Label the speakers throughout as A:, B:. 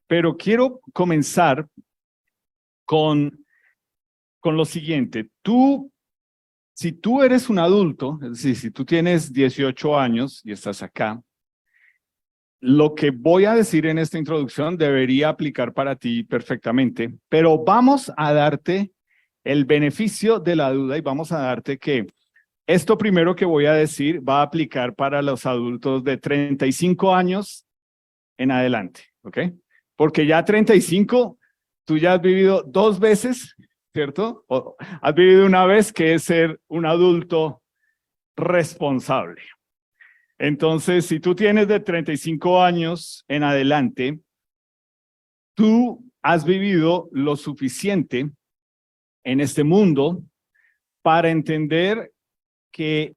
A: Pero quiero comenzar con lo siguiente. Si tú eres un adulto, es decir, si tú tienes 18 años y estás acá, lo que voy a decir en esta introducción debería aplicar para ti perfectamente, pero vamos a darte el beneficio de la duda y vamos a darte que esto primero que voy a decir va a aplicar para los adultos de 35 años en adelante, ¿ok? Porque ya 35, tú ya has vivido 2 veces, ¿cierto? O has vivido una vez que es ser un adulto responsable. Entonces, si tú tienes de 35 años en adelante, tú has vivido lo suficiente en este mundo para entender que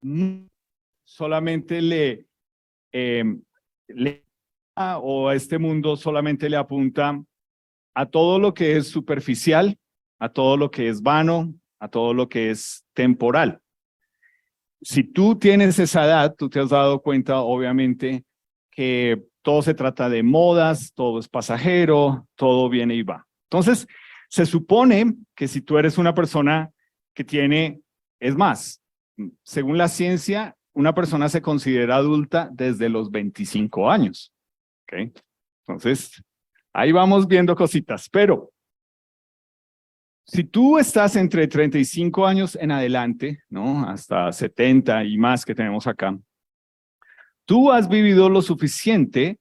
A: no solamente o a este mundo solamente le apunta a todo lo que es superficial, a todo lo que es vano, a todo lo que es temporal. Si tú tienes esa edad, tú te has dado cuenta, obviamente, que todo se trata de modas, todo es pasajero, todo viene y va. Entonces, se supone que si tú eres una persona que es más, según la ciencia, una persona se considera adulta desde los 25 años. ¿Ok? Entonces, ahí vamos viendo cositas, pero si tú estás entre 35 años en adelante, ¿no? Hasta 70 y más que tenemos acá, tú has vivido lo suficiente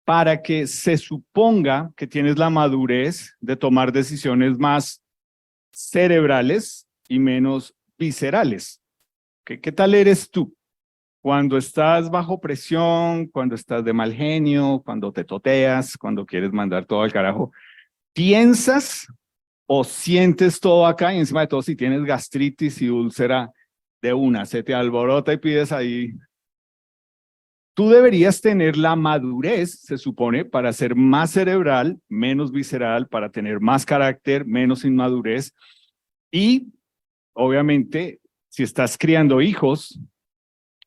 A: para que se suponga que tienes la madurez de tomar decisiones más cerebrales y menos viscerales. ¿Qué tal eres tú? Cuando estás bajo presión, cuando estás de mal genio, cuando te toteas, cuando quieres mandar todo al carajo, ¿piensas o sientes todo acá? Y encima de todo, si tienes gastritis y úlcera de una, se te alborota y pides ahí. Tú deberías tener la madurez, se supone, para ser más cerebral, menos visceral, para tener más carácter, menos inmadurez. Y, obviamente, si estás criando hijos,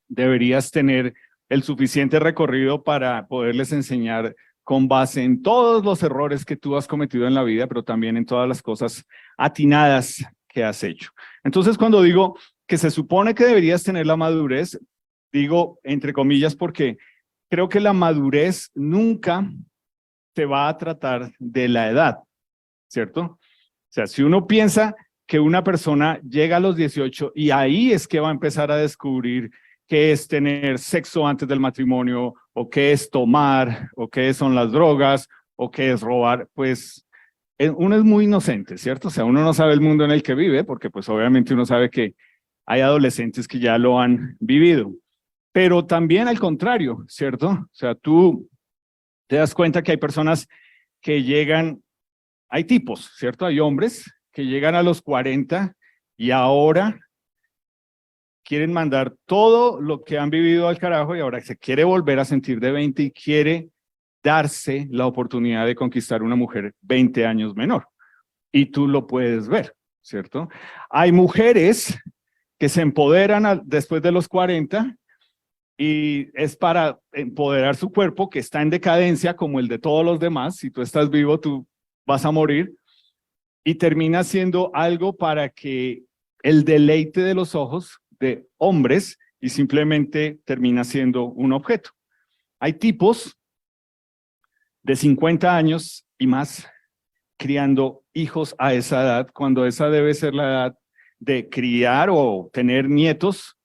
A: deberías tener el suficiente recorrido para poderles enseñar con base en todos los errores que tú has cometido en la vida, pero también en todas las cosas atinadas que has hecho. Entonces, cuando digo que se supone que deberías tener la madurez, digo entre comillas porque creo que la madurez nunca te va a tratar de la edad, ¿cierto? O sea, si uno piensa que una persona llega a los 18 y ahí es que va a empezar a descubrir qué es tener sexo antes del matrimonio, o qué es tomar, o qué son las drogas, o qué es robar, pues uno es muy inocente, ¿cierto? O sea, uno no sabe el mundo en el que vive, porque pues obviamente uno sabe que hay adolescentes que ya lo han vivido. Pero también al contrario, ¿cierto? O sea, tú te das cuenta que hay personas que llegan, hay tipos, ¿cierto? Hay hombres que llegan a los 40 y ahora quieren mandar todo lo que han vivido al carajo y ahora se quiere volver a sentir de 20 y quiere darse la oportunidad de conquistar una mujer 20 años menor. Y tú lo puedes ver, ¿cierto? Hay mujeres que se empoderan después de los 40 y es para empoderar su cuerpo que está en decadencia como el de todos los demás. Si tú estás vivo, tú vas a morir y termina siendo algo para que el deleite de los ojos de hombres y simplemente termina siendo un objeto. Hay tipos de 50 años y más criando hijos a esa edad, cuando esa debe ser la edad de criar o tener nietos,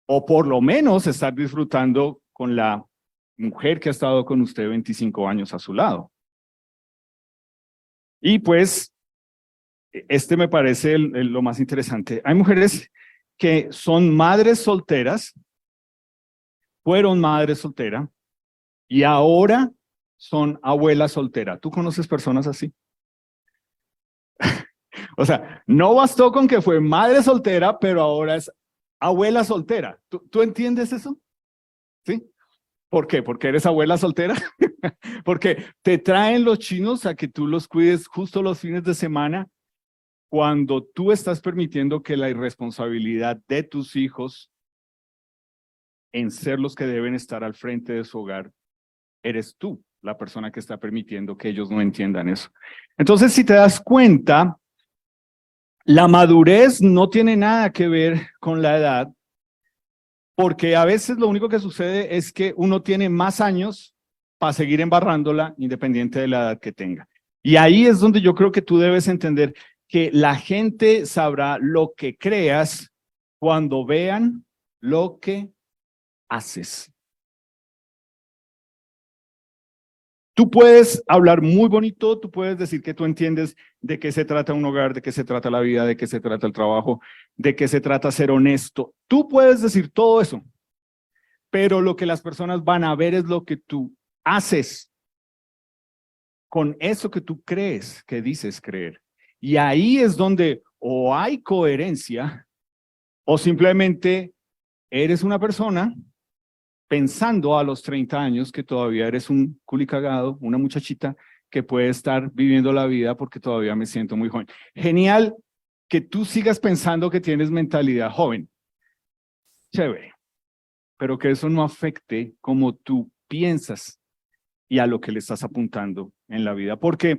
A: o por lo menos estar disfrutando con la mujer que ha estado con usted 25 años a su lado. Y pues, este me parece lo más interesante. Hay mujeres que son madres solteras, fueron madres solteras, y ahora son abuelas solteras. ¿Tú conoces personas así? O sea, no bastó con que fue madre soltera, pero ahora es abuela soltera. ¿Tú entiendes eso? ¿Sí? ¿Por qué? ¿Porque eres abuela soltera? Porque te traen los chinos a que tú los cuides justo los fines de semana cuando tú estás permitiendo que la irresponsabilidad de tus hijos en ser los que deben estar al frente de su hogar, eres tú. la persona que está permitiendo que ellos no entiendan eso. Entonces, si te das cuenta, la madurez no tiene nada que ver con la edad, porque a veces lo único que sucede es que uno tiene más años para seguir embarrándola, independiente de la edad que tenga. Y ahí es donde yo creo que tú debes entender que la gente sabrá lo que creas cuando vean lo que haces. Tú puedes hablar muy bonito, tú puedes decir que tú entiendes de qué se trata un hogar, de qué se trata la vida, de qué se trata el trabajo, de qué se trata ser honesto. Tú puedes decir todo eso, pero lo que las personas van a ver es lo que tú haces con eso que tú crees, que dices creer. Y ahí es donde o hay coherencia o simplemente eres una persona pensando a los 30 años que todavía eres un culicagado, una muchachita que puede estar viviendo la vida porque todavía me siento muy joven. Genial que tú sigas pensando que tienes mentalidad joven. Chévere, pero que eso no afecte como tú piensas y a lo que le estás apuntando en la vida. Porque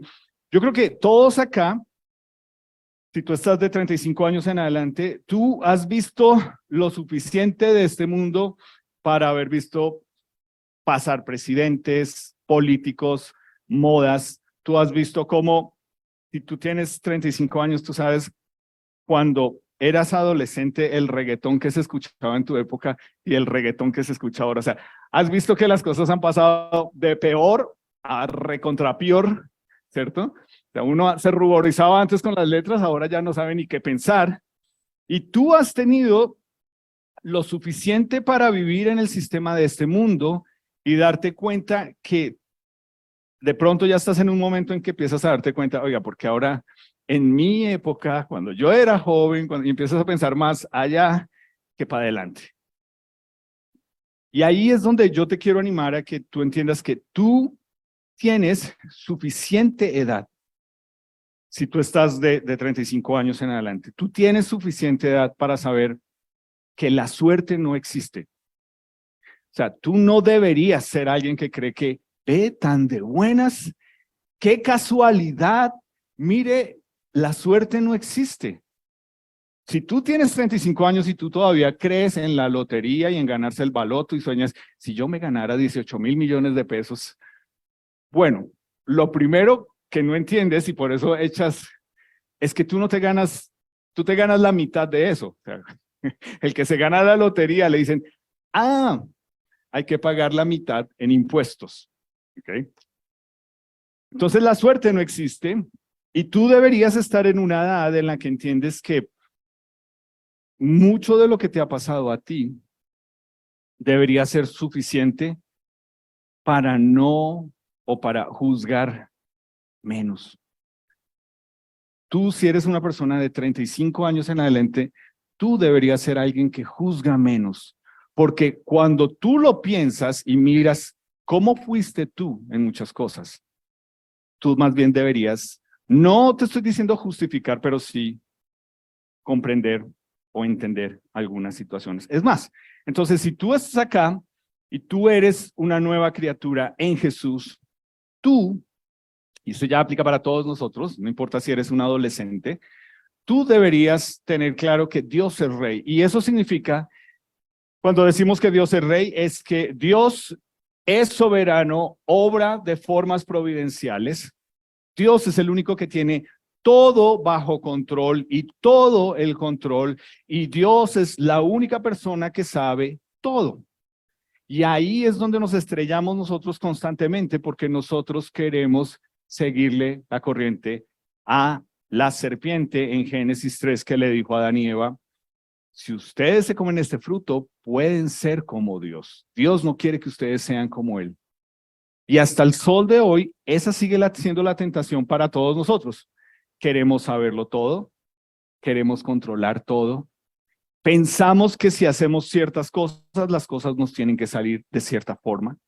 A: yo creo que todos acá, si tú estás de 35 años en adelante, tú has visto lo suficiente de este mundo para haber visto pasar presidentes, políticos, modas. Tú has visto cómo, si tú tienes 35 años, tú sabes cuando eras adolescente el reggaetón que se escuchaba en tu época y el reggaetón que se escucha ahora. O sea, has visto que las cosas han pasado de peor a recontra peor, ¿cierto? O sea, uno se ruborizaba antes con las letras, ahora ya no sabe ni qué pensar. Y tú has tenido lo suficiente para vivir en el sistema de este mundo y darte cuenta que de pronto ya estás en un momento en que empiezas a darte cuenta, oiga, porque ahora en mi época, cuando yo era joven, y empiezas a pensar más allá que para adelante. Y ahí es donde yo te quiero animar a que tú entiendas que tú tienes suficiente edad. Si tú estás de 35 años en adelante, tú tienes suficiente edad para saber que la suerte no existe. O sea, tú no deberías ser alguien que cree que ve tan de buenas, qué casualidad, mire, la suerte no existe. Si tú tienes 35 años y tú todavía crees en la lotería y en ganarse el baloto y sueñas, si yo me ganara 18,000 millones de pesos, bueno, lo primero que no entiendes y por eso echas, es que tú no te ganas, tú te ganas la mitad de eso. O sea, el que se gana la lotería le dicen, ah, hay que pagar la mitad en impuestos. ¿Okay? Entonces la suerte no existe y tú deberías estar en una edad en la que entiendes que mucho de lo que te ha pasado a ti debería ser suficiente para no o para juzgar menos. Tú, si eres una persona de 35 años en adelante, tú deberías ser alguien que juzga menos, porque cuando tú lo piensas y miras cómo fuiste tú en muchas cosas, tú más bien deberías, no te estoy diciendo justificar, pero sí comprender o entender algunas situaciones. Es más, entonces si tú estás acá y tú eres una nueva criatura en Jesús, tú, y eso ya aplica para todos nosotros, no importa si eres un adolescente, tú deberías tener claro que Dios es rey. Y eso significa, cuando decimos que Dios es rey, es que Dios es soberano, obra de formas providenciales. Dios es el único que tiene todo bajo control y todo el control, y Dios es la única persona que sabe todo. Y ahí es donde nos estrellamos nosotros constantemente, porque nosotros queremos seguirle la corriente a la serpiente en Génesis 3 que le dijo a Adán y Eva, si ustedes se comen este fruto, pueden ser como Dios. Dios no quiere que ustedes sean como Él. Y hasta el sol de hoy, esa sigue siendo la tentación para todos nosotros. Queremos saberlo todo, queremos controlar todo. Pensamos que si hacemos ciertas cosas, las cosas nos tienen que salir de cierta forma.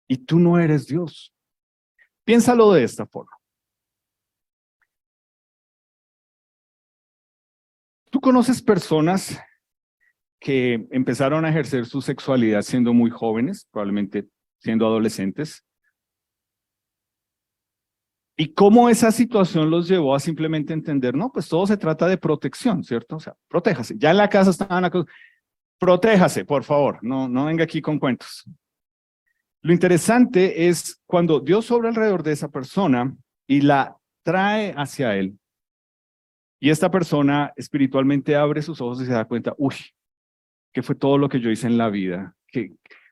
A: Y tú no eres Dios. Piénsalo de esta forma. ¿Tú conoces personas que empezaron a ejercer su sexualidad siendo muy jóvenes, probablemente siendo adolescentes? Y cómo esa situación los llevó a simplemente entender, no, pues todo se trata de protección, ¿cierto? O sea, protéjase. Ya en la casa estaban protéjase, por favor, no venga aquí con cuentos. Lo interesante es cuando Dios obra alrededor de esa persona y la trae hacia Él, y esta persona espiritualmente abre sus ojos y se da cuenta, uy, ¿qué fue todo lo que yo hice en la vida?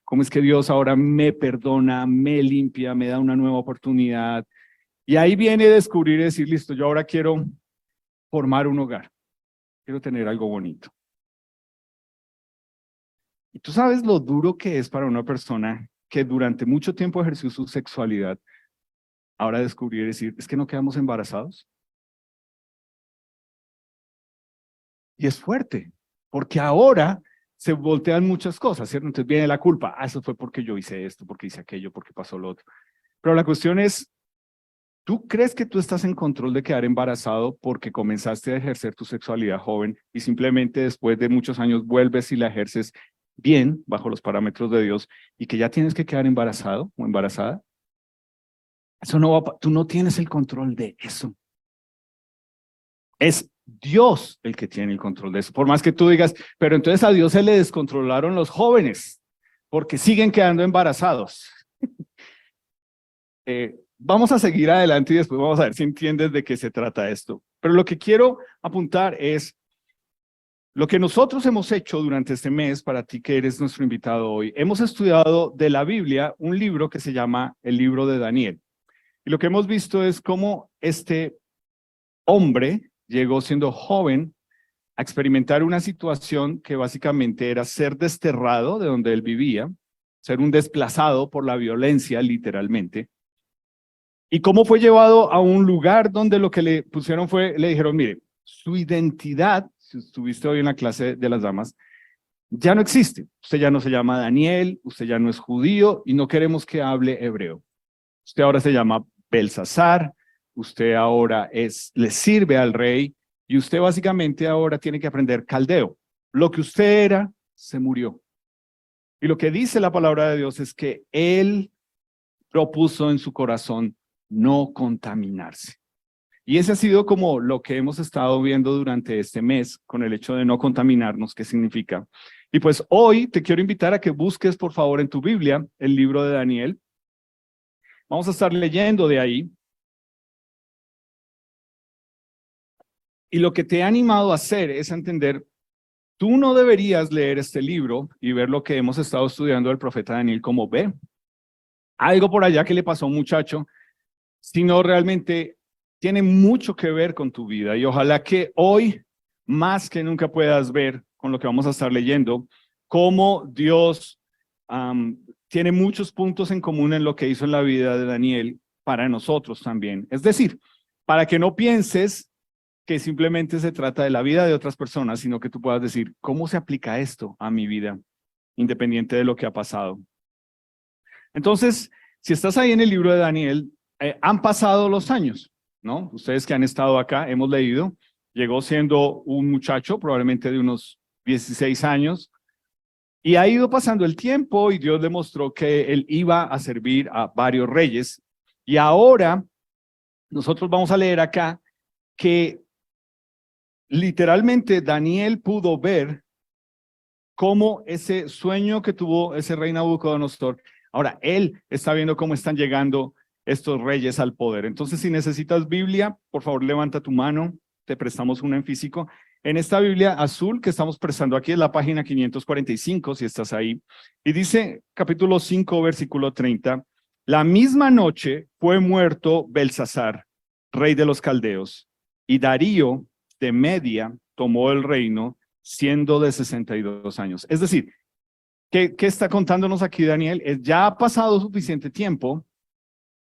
A: ¿Cómo es que Dios ahora me perdona, me limpia, me da una nueva oportunidad? Y ahí viene a descubrir y decir, listo, yo ahora quiero formar un hogar, quiero tener algo bonito. Y tú sabes lo duro que es para una persona que durante mucho tiempo ejerció su sexualidad, ahora descubrir y decir, es que no quedamos embarazados. Y es fuerte, porque ahora se voltean muchas cosas, ¿cierto? Entonces viene la culpa, eso fue porque yo hice esto, porque hice aquello, porque pasó lo otro. Pero la cuestión es, ¿tú crees que tú estás en control de quedar embarazado porque comenzaste a ejercer tu sexualidad joven y simplemente después de muchos años vuelves y la ejerces bien, bajo los parámetros de Dios, y que ya tienes que quedar embarazado o embarazada? Eso no va, tú no tienes el control de eso. Es Dios el que tiene el control de eso. Por más que tú digas, pero entonces a Dios se le descontrolaron los jóvenes porque siguen quedando embarazados. Vamos a seguir adelante y después vamos a ver si entiendes de qué se trata esto. Pero lo que quiero apuntar es lo que nosotros hemos hecho durante este mes, para ti que eres nuestro invitado hoy. Hemos estudiado de la Biblia un libro que se llama el libro de Daniel. Y lo que hemos visto es cómo este hombre llegó siendo joven a experimentar una situación que básicamente era ser desterrado de donde él vivía, ser un desplazado por la violencia, literalmente, y cómo fue llevado a un lugar donde lo que le pusieron fue, le dijeron, mire, su identidad, si estuviste hoy en la clase de las damas, ya no existe. Usted ya no se llama Daniel, usted ya no es judío y no queremos que hable hebreo. Usted ahora se llama Belsasar, usted ahora le sirve al rey y usted básicamente ahora tiene que aprender caldeo. Lo que usted era, se murió. Y lo que dice la palabra de Dios es que él propuso en su corazón no contaminarse. Y ese ha sido como lo que hemos estado viendo durante este mes con el hecho de no contaminarnos, ¿qué significa? Y pues hoy te quiero invitar a que busques por favor en tu Biblia el libro de Daniel. Vamos a estar leyendo de ahí. Y lo que te he animado a hacer es entender, tú no deberías leer este libro y ver lo que hemos estado estudiando del profeta Daniel como ve. Algo por allá que le pasó a un muchacho, sino realmente tiene mucho que ver con tu vida. Y ojalá que hoy, más que nunca, puedas ver con lo que vamos a estar leyendo, cómo Dios tiene muchos puntos en común en lo que hizo en la vida de Daniel para nosotros también. Es decir, para que no pienses que simplemente se trata de la vida de otras personas, sino que tú puedas decir, ¿cómo se aplica esto a mi vida, independiente de lo que ha pasado? Entonces, si estás ahí en el libro de Daniel, han pasado los años, ¿no? Ustedes que han estado acá, hemos leído, llegó siendo un muchacho, probablemente de unos 16 años, y ha ido pasando el tiempo y Dios le mostró que él iba a servir a varios reyes. Y ahora, nosotros vamos a leer acá que literalmente Daniel pudo ver cómo ese sueño que tuvo ese rey Nabucodonosor, ahora él está viendo cómo están llegando estos reyes al poder. Entonces, si necesitas Biblia, por favor levanta tu mano, te prestamos una en físico. En esta Biblia azul que estamos prestando aquí es la página 545, si estás ahí, y dice capítulo 5, versículo 30, la misma noche fue muerto Belsasar, rey de los caldeos, y Darío de Media tomó el reino siendo de 62 años. Es decir, ¿qué está contándonos aquí Daniel? Ya ha pasado suficiente tiempo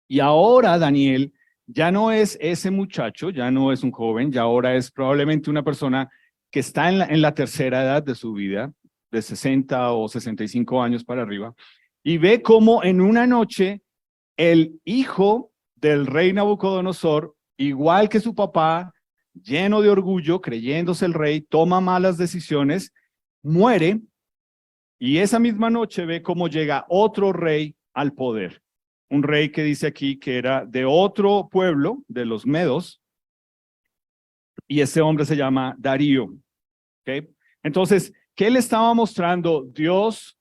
A: y ahora Daniel ya no es ese muchacho, ya no es un joven, ya ahora es probablemente una persona que está en la tercera edad de su vida, de 60 o 65 años para arriba, y ve cómo en una noche el hijo del rey Nabucodonosor, igual que su papá, lleno de orgullo, creyéndose el rey, toma malas decisiones, muere, y esa misma noche ve cómo llega otro rey al poder. un rey que dice aquí que era de otro pueblo, de los medos, y ese hombre se llama Darío. ¿Okay? Entonces, ¿qué le estaba mostrando Dios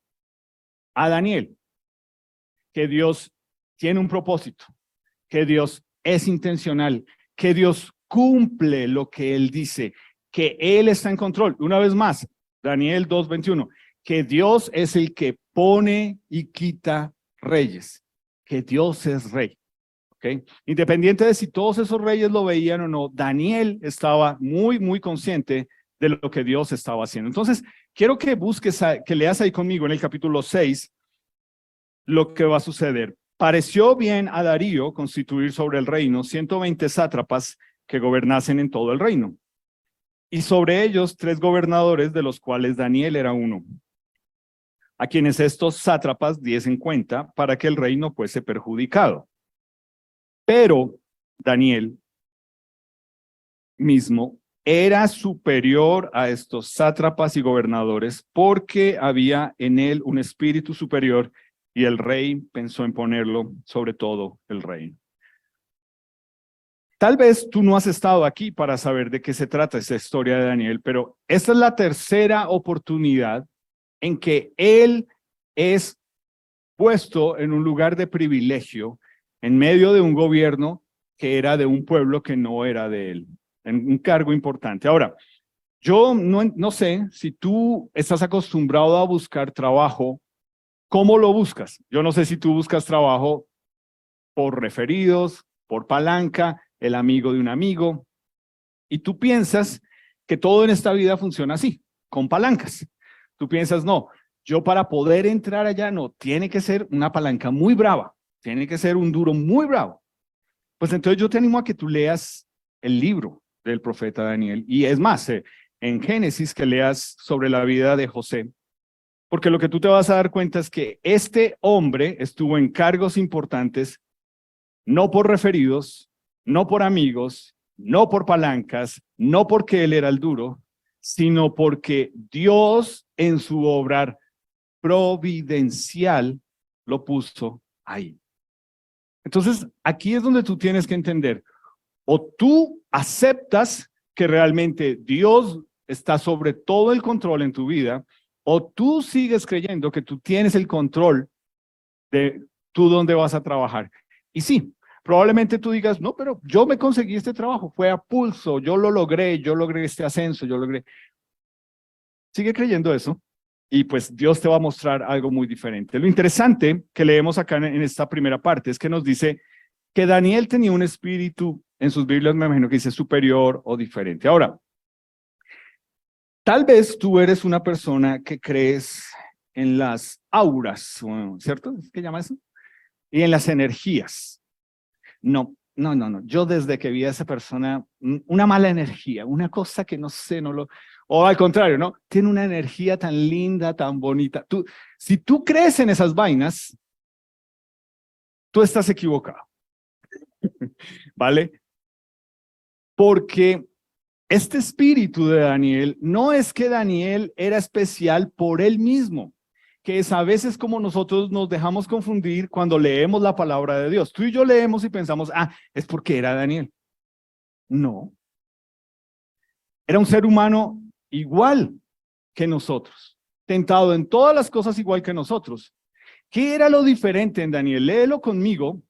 A: a Daniel? Que Dios tiene un propósito, que Dios es intencional, que Dios cumple lo que Él dice, que Él está en control. Una vez más, Daniel 2:21, que Dios es el que pone y quita reyes, que Dios es rey. ¿Okay? Independiente de si todos esos reyes lo veían o no, Daniel estaba muy, muy consciente de lo que Dios estaba haciendo. Entonces, quiero que busques, que leas ahí conmigo en el capítulo 6 lo que va a suceder. Pareció bien a Darío constituir sobre el reino 120 sátrapas que gobernasen en todo el reino, y sobre ellos 3 gobernadores, de los cuales Daniel era uno, a quienes estos sátrapas diesen cuenta para que el reino fuese perjudicado. Pero Daniel mismo era superior a estos sátrapas y gobernadores, porque había en él un espíritu superior, y el rey pensó en ponerlo sobre todo el reino. Tal vez tú no has estado aquí para saber de qué se trata esta historia de Daniel, pero esta es la tercera oportunidad en que él es puesto en un lugar de privilegio en medio de un gobierno que era de un pueblo que no era de él, en un cargo importante. Ahora, yo no sé si tú estás acostumbrado a buscar trabajo. ¿Cómo lo buscas? Yo no sé si tú buscas trabajo por referidos, por palanca, el amigo de un amigo, y tú piensas que todo en esta vida funciona así, con palancas. Tú piensas, no, yo para poder entrar allá, no, tiene que ser una palanca muy brava, tiene que ser un duro muy bravo. Pues entonces yo te animo a que tú leas el libro del profeta Daniel, y es más, en Génesis, que leas sobre la vida de José, porque lo que tú te vas a dar cuenta es que este hombre estuvo en cargos importantes, no por referidos, no por amigos, no por palancas, no porque él era el duro, sino porque Dios en su obra providencial lo puso ahí. Entonces, aquí es donde tú tienes que entender, o tú aceptas que realmente Dios está sobre todo el control en tu vida, o tú sigues creyendo que tú tienes el control de tú dónde vas a trabajar. Y sí, probablemente tú digas, no, pero yo me conseguí este trabajo, fue a pulso, yo logré este ascenso, yo logré. Sigue creyendo eso y pues Dios te va a mostrar algo muy diferente. Lo interesante que leemos acá en esta primera parte es que nos dice que Daniel tenía un espíritu, en sus Biblias me imagino que dice superior o diferente. Ahora, tal vez tú eres una persona que crees en las auras, ¿cierto? ¿Qué llama eso? Y en las energías. No. Yo desde que vi a esa persona, una mala energía, una cosa que no sé, o al contrario, ¿no? Tiene una energía tan linda, tan bonita. Si tú crees en esas vainas, tú estás equivocado, ¿vale? Porque este espíritu de Daniel, no es que Daniel era especial por él mismo, que es a veces como nosotros nos dejamos confundir cuando leemos la palabra de Dios. Tú y yo leemos y pensamos, es porque era Daniel. No. Era un ser humano igual que nosotros, tentado en todas las cosas igual que nosotros. ¿Qué era lo diferente en Daniel? Léelo conmigo.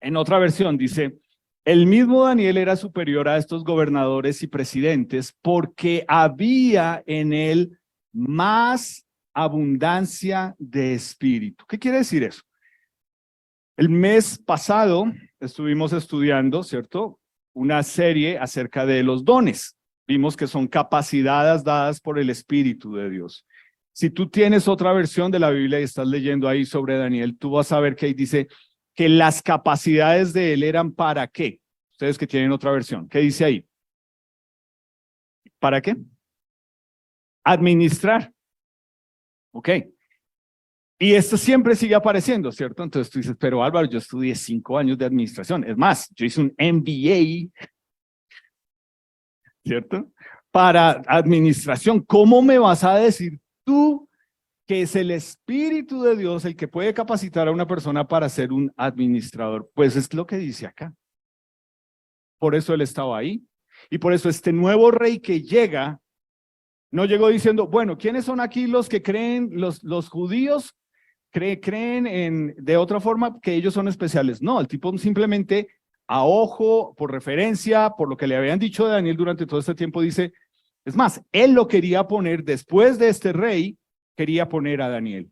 A: En otra versión dice, el mismo Daniel era superior a estos gobernadores y presidentes porque había en él más abundancia de espíritu. ¿Qué quiere decir eso? El mes pasado estuvimos estudiando, ¿cierto? Una serie acerca de los dones. Vimos que son capacidades dadas por el Espíritu de Dios. Si tú tienes otra versión de la Biblia y estás leyendo ahí sobre Daniel, tú vas a ver que ahí dice que las capacidades de él eran ¿para qué? Ustedes que tienen otra versión, ¿qué dice ahí? ¿Para qué? Administrar. Ok. Y esto siempre sigue apareciendo, ¿cierto? Entonces tú dices, pero Álvaro, yo estudié 5 años de administración. Es más, yo hice un MBA, ¿cierto? Para administración. ¿Cómo me vas a decir tú que es el Espíritu de Dios el que puede capacitar a una persona para ser un administrador. Pues es lo que dice acá. Por eso él estaba ahí. Y por eso este nuevo rey que llega, no llegó diciendo, bueno, ¿quiénes son aquí los que creen, los judíos creen de otra forma que ellos son especiales? No, el tipo simplemente a ojo, por referencia, por lo que le habían dicho de Daniel durante todo este tiempo, dice, es más, él lo quería poner después de este rey, quería poner a Daniel.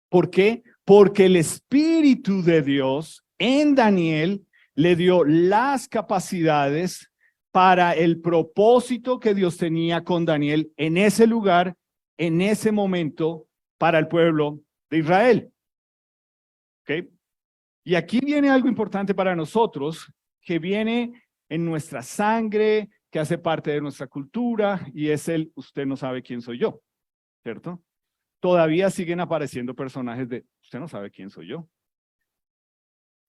A: ¿Por qué? Porque el Espíritu de Dios en Daniel le dio las capacidades para el propósito que Dios tenía con Daniel en ese lugar, en ese momento, para el pueblo de Israel. ¿Ok? Y aquí viene algo importante para nosotros, que viene en nuestra sangre, que hace parte de nuestra cultura, y es el usted no sabe quién soy yo, ¿cierto? Todavía siguen apareciendo personajes de usted no sabe quién soy yo.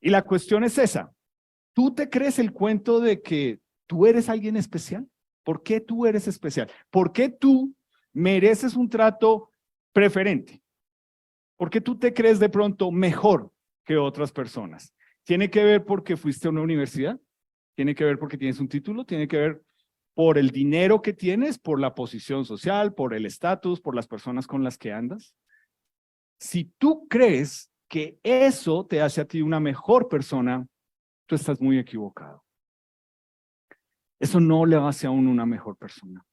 A: Y la cuestión es esa. ¿Tú te crees el cuento de que tú eres alguien especial? ¿Por qué tú eres especial? ¿Por qué tú mereces un trato preferente? ¿Por qué tú te crees de pronto mejor que otras personas? ¿Tiene que ver porque fuiste a una universidad? ¿Tiene que ver porque tienes un título? ¿Tiene que ver por el dinero que tienes, por la posición social, por el estatus, por las personas con las que andas? Si tú crees que eso te hace a ti una mejor persona, tú estás muy equivocado. Eso no le hace a uno una mejor persona.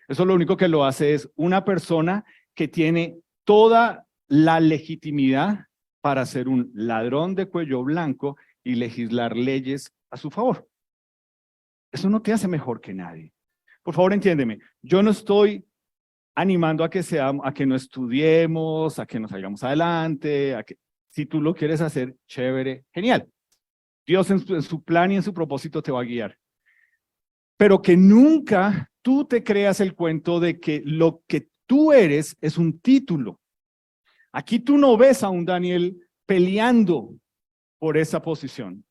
A: Eso lo único que lo hace es una persona que tiene toda la legitimidad para ser un ladrón de cuello blanco y legislar leyes a su favor. Eso no te hace mejor que nadie. Por favor, entiéndeme, yo no estoy animando a que no estudiemos, a que nos salgamos adelante, si tú lo quieres hacer, chévere, genial. Dios en su plan y en su propósito te va a guiar. Pero que nunca tú te creas el cuento de que lo que tú eres es un título. Aquí tú no ves a un Daniel peleando por esa posición.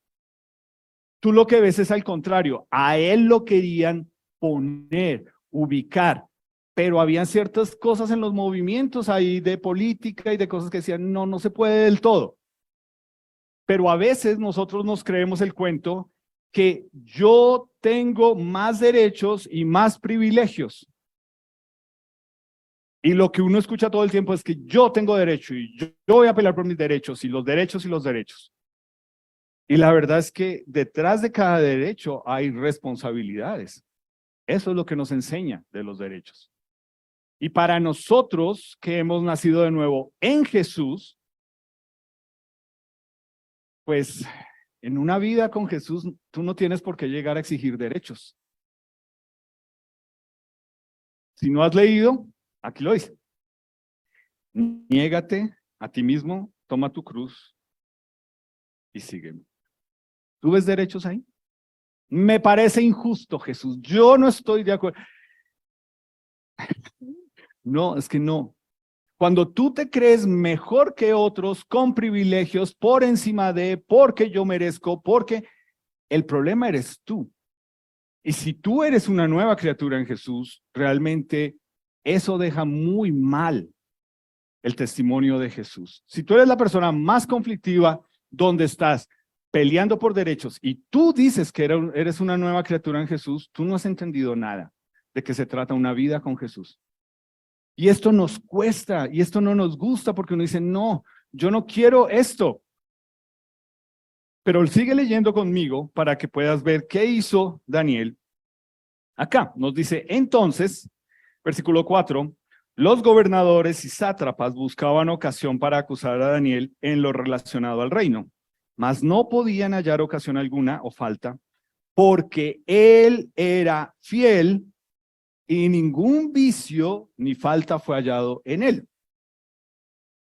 A: Tú lo que ves es al contrario, a él lo querían poner, ubicar, pero habían ciertas cosas en los movimientos ahí de política y de cosas que decían, no, no se puede del todo. Pero a veces nosotros nos creemos el cuento que yo tengo más derechos y más privilegios. Y lo que uno escucha todo el tiempo es que yo tengo derecho y yo voy a pelear por mis derechos y los derechos y los derechos. Y la verdad es que detrás de cada derecho hay responsabilidades. Eso es lo que nos enseña de los derechos. Y para nosotros que hemos nacido de nuevo en Jesús, pues en una vida con Jesús tú no tienes por qué llegar a exigir derechos. Si no has leído, aquí lo dice. Niégate a ti mismo, toma tu cruz y sígueme. ¿Tú ves derechos ahí? Me parece injusto, Jesús. Yo no estoy de acuerdo. No, es que no. Cuando tú te crees mejor que otros, con privilegios, por encima de, porque yo merezco, porque el problema eres tú. Y si tú eres una nueva criatura en Jesús, realmente eso deja muy mal el testimonio de Jesús. Si tú eres la persona más conflictiva, donde estás peleando por derechos y tú dices que eres una nueva criatura en Jesús, tú no has entendido nada de que se trata una vida con Jesús. Y esto nos cuesta y esto no nos gusta porque uno dice, no, yo no quiero esto. Pero sigue leyendo conmigo para que puedas ver qué hizo Daniel. Acá nos dice, entonces, versículo 4, los gobernadores y sátrapas buscaban ocasión para acusar a Daniel en lo relacionado al reino, mas no podían hallar ocasión alguna o falta, porque él era fiel y ningún vicio ni falta fue hallado en él.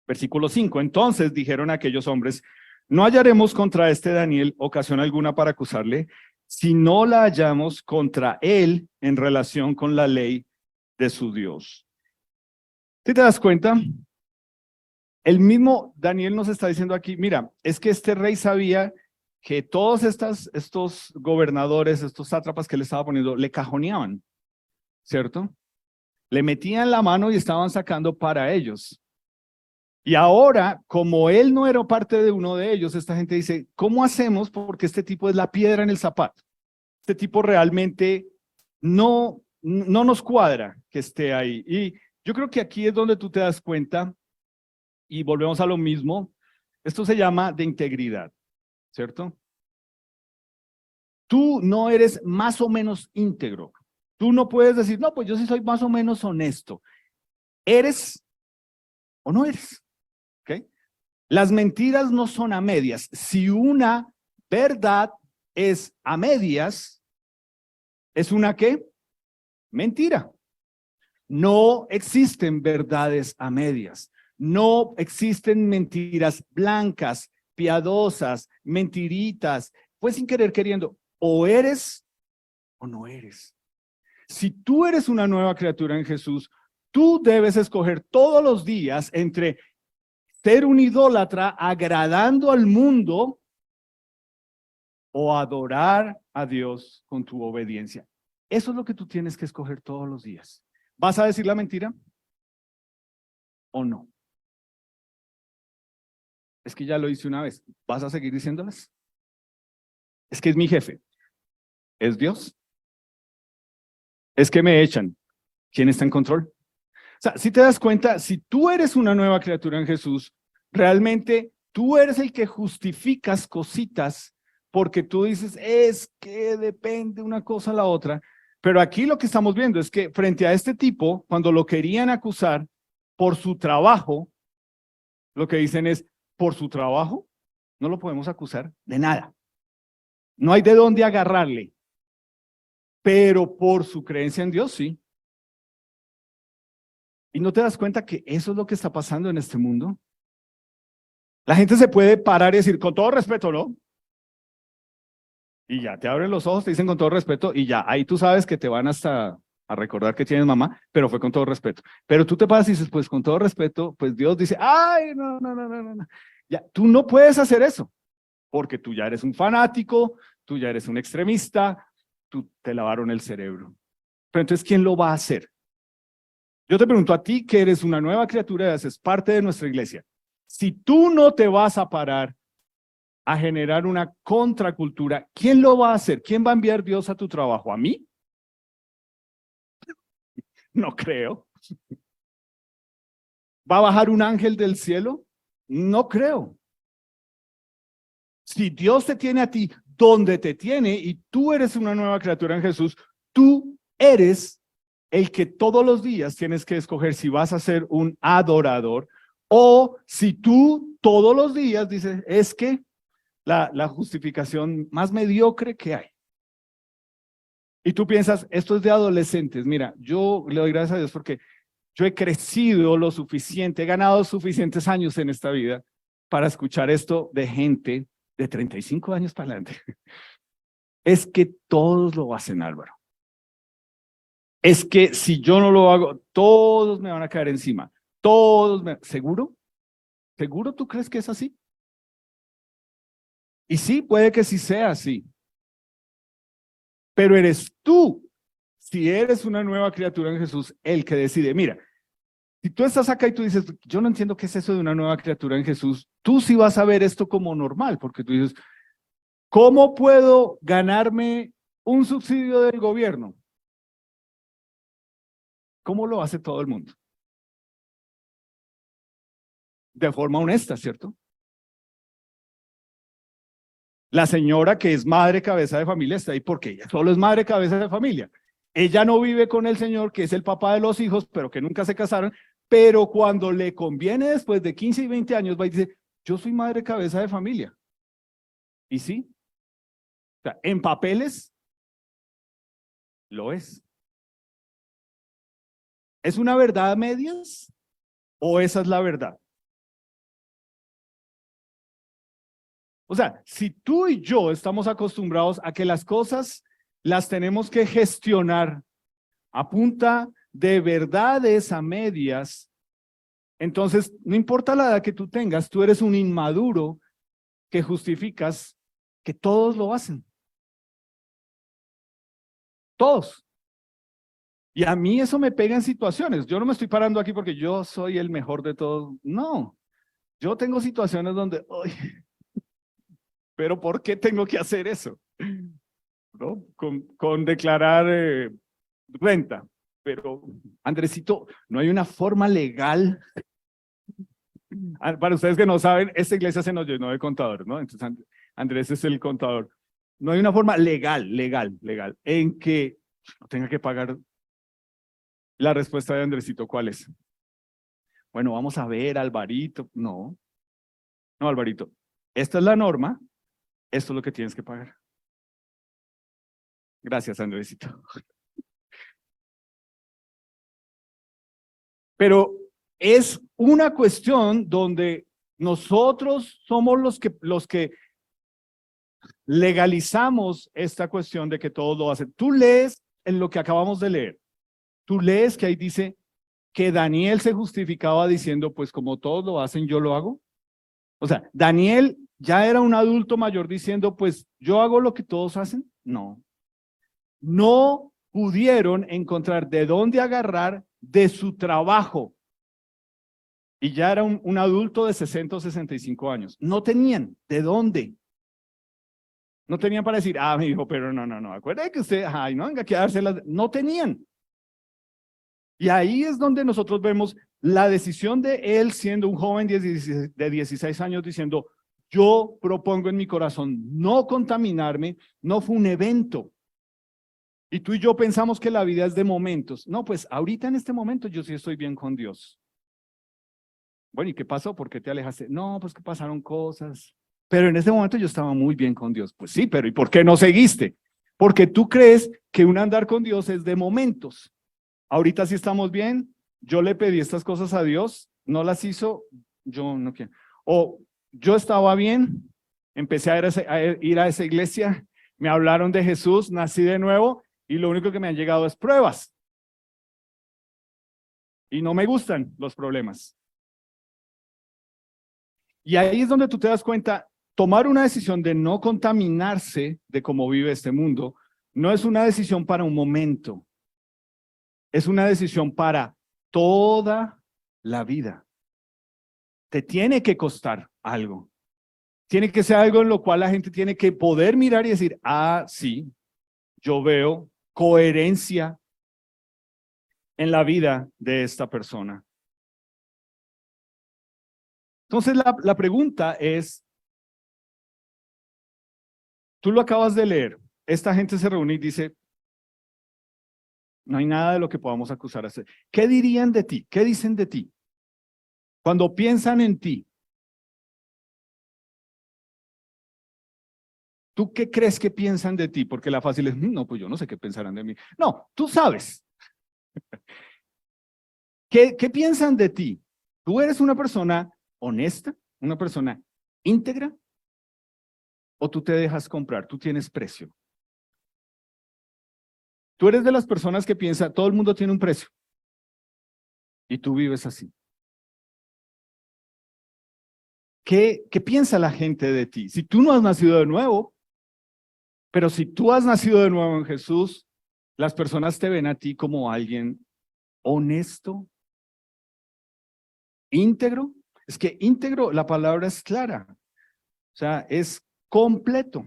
A: Versículo 5, entonces dijeron aquellos hombres, no hallaremos contra este Daniel ocasión alguna para acusarle, si no la hallamos contra él en relación con la ley de su Dios. ¿Sí te das cuenta? El mismo Daniel nos está diciendo aquí, mira, es que este rey sabía que todos estos gobernadores, estos sátrapas que le estaba poniendo, le cajoneaban, ¿cierto? Le metían la mano y estaban sacando para ellos. Y ahora, como él no era parte de uno de ellos, esta gente dice, ¿cómo hacemos? Porque este tipo es la piedra en el zapato. Este tipo realmente no nos cuadra que esté ahí. Y yo creo que aquí es donde tú te das cuenta, y volvemos a lo mismo, esto se llama de integridad, ¿cierto? Tú no eres más o menos íntegro. Tú no puedes decir, no, pues yo sí soy más o menos honesto. ¿Eres o no eres? ¿Ok? Las mentiras no son a medias. Si una verdad es a medias, ¿es una qué? Mentira. No existen verdades a medias. No existen mentiras blancas, piadosas, mentiritas. Pues sin querer queriendo, o eres o no eres. Si tú eres una nueva criatura en Jesús, tú debes escoger todos los días entre ser un idólatra agradando al mundo o adorar a Dios con tu obediencia. Eso es lo que tú tienes que escoger todos los días. ¿Vas a decir la mentira o no? Es que ya lo hice una vez. ¿Vas a seguir diciéndolas? Es que es mi jefe. ¿Es Dios? Es que me echan. ¿Quién está en control? O sea, si te das cuenta, si tú eres una nueva criatura en Jesús, realmente tú eres el que justificas cositas porque tú dices, es que depende una cosa a la otra. Pero aquí lo que estamos viendo es que frente a este tipo, cuando lo querían acusar por su trabajo, lo que dicen es, por su trabajo, no lo podemos acusar de nada. No hay de dónde agarrarle. Pero por su creencia en Dios, sí. ¿Y no te das cuenta que eso es lo que está pasando en este mundo? La gente se puede parar y decir, con todo respeto, ¿no? Y ya te abren los ojos, te dicen con todo respeto, y ya, ahí tú sabes que te van hasta a recordar que tienes mamá, pero fue con todo respeto. Pero tú te pasas y dices, pues con todo respeto, pues Dios dice, ay, no. Ya, tú no puedes hacer eso, porque tú ya eres un fanático, tú ya eres un extremista, tú te lavaron el cerebro. Pero entonces, ¿quién lo va a hacer? Yo te pregunto a ti, que eres una nueva criatura y haces parte de nuestra iglesia. Si tú no te vas a parar a generar una contracultura, ¿quién lo va a hacer? ¿Quién va a enviar Dios a tu trabajo? ¿A mí? No creo. ¿Va a bajar un ángel del cielo? No creo. Si Dios te tiene a ti donde te tiene y tú eres una nueva criatura en Jesús, tú eres el que todos los días tienes que escoger si vas a ser un adorador o si tú todos los días dices, es que la justificación más mediocre que hay. Y tú piensas, esto es de adolescentes. Mira, yo le doy gracias a Dios porque yo he crecido lo suficiente, he ganado suficientes años en esta vida para escuchar esto de gente de 35 años para adelante. Es que todos lo hacen, Álvaro. Es que si yo no lo hago, todos me van a caer encima. ¿Seguro? ¿Seguro tú crees que es así? Y sí, puede que sí sea así. Pero eres tú, si eres una nueva criatura en Jesús, el que decide. Mira, si tú estás acá y tú dices, yo no entiendo qué es eso de una nueva criatura en Jesús, tú sí vas a ver esto como normal, porque tú dices, ¿cómo puedo ganarme un subsidio del gobierno? ¿Cómo lo hace todo el mundo? De forma honesta, ¿cierto? La señora que es madre cabeza de familia está ahí porque ella solo es madre cabeza de familia. Ella no vive con el señor que es el papá de los hijos, pero que nunca se casaron, pero cuando le conviene después de 15 y 20 años va y dice, yo soy madre cabeza de familia. Y sí, o sea, en papeles lo es. ¿Es una verdad a medias o esa es la verdad? O sea, si tú y yo estamos acostumbrados a que las cosas las tenemos que gestionar a punta de verdades a medias, entonces no importa la edad que tú tengas, tú eres un inmaduro que justificas que todos lo hacen. Todos. Y a mí eso me pega en situaciones. Yo no me estoy parando aquí porque yo soy el mejor de todos. No, yo tengo situaciones donde, "Ay, pero ¿por qué tengo que hacer eso? ¿No? Con declarar renta. Pero, Andresito, no hay una forma legal. Para ustedes que no saben, esta iglesia se nos llenó de contadores, ¿no? Entonces, Andrés es el contador. No hay una forma legal, en que no tenga que pagar. La respuesta de Andresito, ¿cuál es? Bueno, vamos a ver, Alvarito. No, no, Alvarito. Esta es la norma, esto es lo que tienes que pagar. Gracias, Andresito. Pero es una cuestión donde nosotros somos los que legalizamos esta cuestión de que todos lo hacen. Tú lees en lo que acabamos de leer, tú lees que ahí dice que Daniel se justificaba diciendo, pues como todos lo hacen, yo lo hago. O sea, Daniel ya era un adulto mayor diciendo, pues yo hago lo que todos hacen. No, no pudieron encontrar de dónde agarrar de su trabajo. Y ya era un adulto de 60 o 65 años. No tenían de dónde. No tenían para decir, mi hijo, pero no. Acuérdate que usted, no venga a quedárselas. No tenían. Y ahí es donde nosotros vemos la decisión de él siendo un joven de 16 años diciendo, yo propongo en mi corazón no contaminarme, no fue un evento. Y tú y yo pensamos que la vida es de momentos. No, pues ahorita en este momento yo sí estoy bien con Dios. Bueno, ¿y qué pasó? ¿Por qué te alejaste? No, pues que pasaron cosas. Pero en ese momento yo estaba muy bien con Dios. Pues sí, pero ¿y por qué no seguiste? Porque tú crees que un andar con Dios es de momentos. Ahorita sí estamos bien, yo le pedí estas cosas a Dios, no las hizo, yo no quiero. O yo estaba bien, empecé a ir a esa iglesia, me hablaron de Jesús, nací de nuevo y lo único que me han llegado es pruebas. Y no me gustan los problemas. Y ahí es donde tú te das cuenta, tomar una decisión de no contaminarse de cómo vive este mundo, no es una decisión para un momento. Es una decisión para toda la vida. Te tiene que costar algo. Tiene que ser algo en lo cual la gente tiene que poder mirar y decir, sí, yo veo coherencia en la vida de esta persona. Entonces la pregunta es, tú lo acabas de leer, esta gente se reúne y dice, no hay nada de lo que podamos acusar a usted. ¿Qué dirían de ti? ¿Qué dicen de ti? Cuando piensan en ti, ¿tú qué crees que piensan de ti? Porque la fácil es, no, pues yo no sé qué pensarán de mí. No, tú sabes. ¿Qué piensan de ti? ¿Tú eres una persona honesta? ¿Una persona íntegra? ¿O tú te dejas comprar? ¿Tú tienes precio? Tú eres de las personas que piensa, todo el mundo tiene un precio. Y tú vives así. ¿Qué piensa la gente de ti? Si tú no has nacido de nuevo, pero si tú has nacido de nuevo en Jesús, las personas te ven a ti como alguien honesto, íntegro. Es que íntegro, la palabra es clara. O sea, es completo.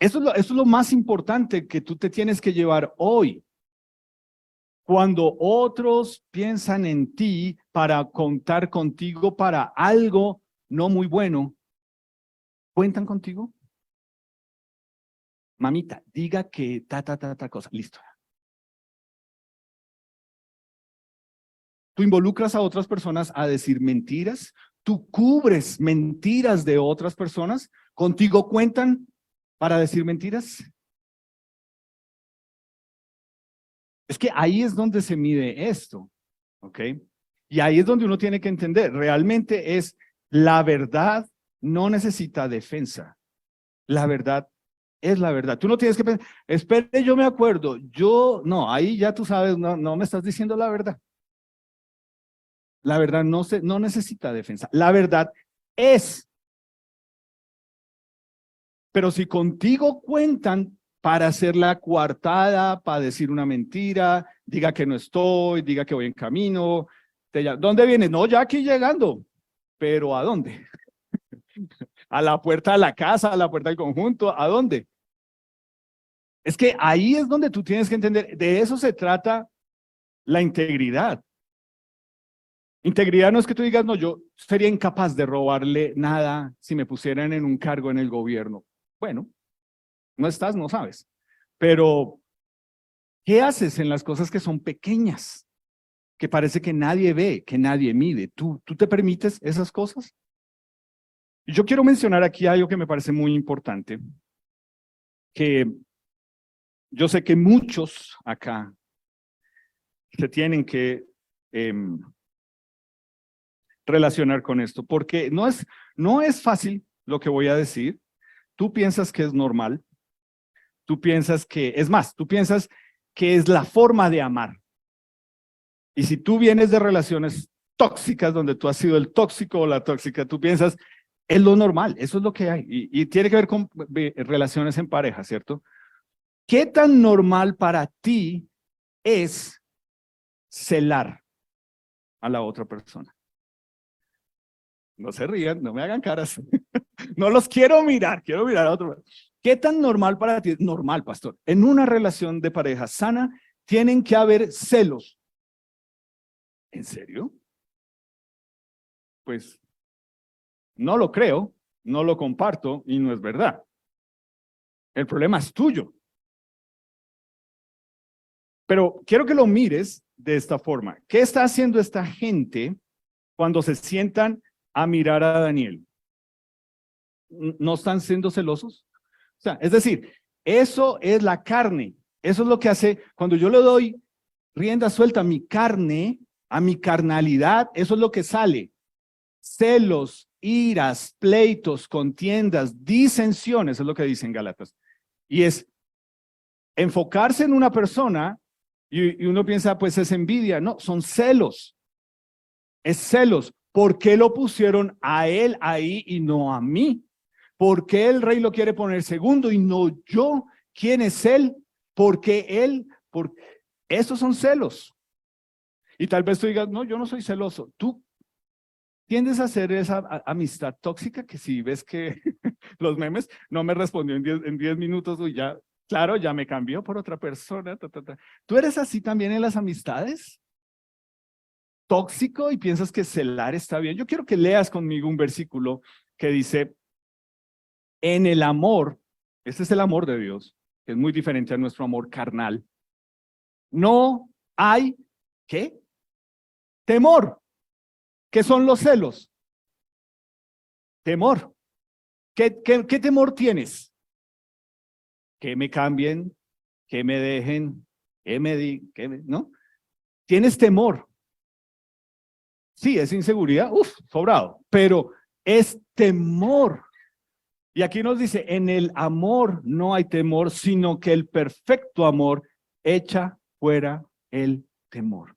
A: Eso es lo más importante que tú te tienes que llevar hoy. Cuando otros piensan en ti para contar contigo para algo no muy bueno, ¿cuentan contigo? Mamita, diga que ta cosa. Listo. Tú involucras a otras personas a decir mentiras. Tú cubres mentiras de otras personas. ¿Contigo cuentan para decir mentiras? Es que ahí es donde se mide esto, ¿ok? Y ahí es donde uno tiene que entender, realmente es la verdad no necesita defensa. La verdad es la verdad. Tú no tienes que pensar, espere, yo me acuerdo, no, ahí ya tú sabes, no me estás diciendo la verdad. La verdad no necesita defensa. La verdad es. Pero si contigo cuentan para hacer la coartada, para decir una mentira, diga que no estoy, diga que voy en camino. ¿Dónde vienes? No, ya aquí llegando. ¿Pero a dónde? ¿A la puerta de la casa, a la puerta del conjunto? ¿A dónde? Es que ahí es donde tú tienes que entender, de eso se trata la integridad. Integridad no es que tú digas, no, yo sería incapaz de robarle nada si me pusieran en un cargo en el gobierno. Bueno, no estás, no sabes. Pero, ¿qué haces en las cosas que son pequeñas? Que parece que nadie ve, que nadie mide. ¿Tú te permites esas cosas? Y yo quiero mencionar aquí algo que me parece muy importante, que yo sé que muchos acá se tienen que relacionar con esto, porque no es fácil lo que voy a decir. Tú piensas que es normal, tú piensas que, es más, tú piensas que es la forma de amar. Y si tú vienes de relaciones tóxicas, donde tú has sido el tóxico o la tóxica, tú piensas, es lo normal, eso es lo que hay. Y tiene que ver con relaciones en pareja, ¿cierto? ¿Qué tan normal para ti es celar a la otra persona? No se rían, no me hagan caras. No los quiero mirar a otro. ¿Qué tan normal para ti es? Normal, pastor. En una relación de pareja sana, tienen que haber celos. ¿En serio? Pues no lo creo, no lo comparto y no es verdad. El problema es tuyo. Pero quiero que lo mires de esta forma. ¿Qué está haciendo esta gente cuando se sientan a mirar a Daniel? ¿No están siendo celosos? O sea, es decir, eso es la carne. Eso es lo que hace cuando yo le doy rienda suelta a mi carne, a mi carnalidad, eso es lo que sale. Celos, iras, pleitos, contiendas, disensiones, es lo que dicen Gálatas. Y es enfocarse en una persona y uno piensa, pues es envidia. No, son celos. Es celos. ¿Por qué lo pusieron a él ahí y no a mí? ¿Por qué el rey lo quiere poner segundo y no yo? ¿Quién es él? ¿Por qué él? Esos son celos. Y tal vez tú digas, no, yo no soy celoso. Tú tiendes a hacer esa amistad tóxica que si ves que los memes no me respondió en 10 minutos, y ya, claro, ya me cambió por otra persona. ¿Tú eres así también en las amistades? ¿Tóxico y piensas que celar está bien? Yo quiero que leas conmigo un versículo que dice, en el amor, este es el amor de Dios, que es muy diferente a nuestro amor carnal, no hay, ¿qué? Temor. ¿Qué son los celos? Temor. ¿Qué temor tienes? Que me cambien, que me dejen, ¿no? Tienes temor. Sí, es inseguridad, sobrado, pero es temor. Y aquí nos dice, en el amor no hay temor, sino que el perfecto amor echa fuera el temor.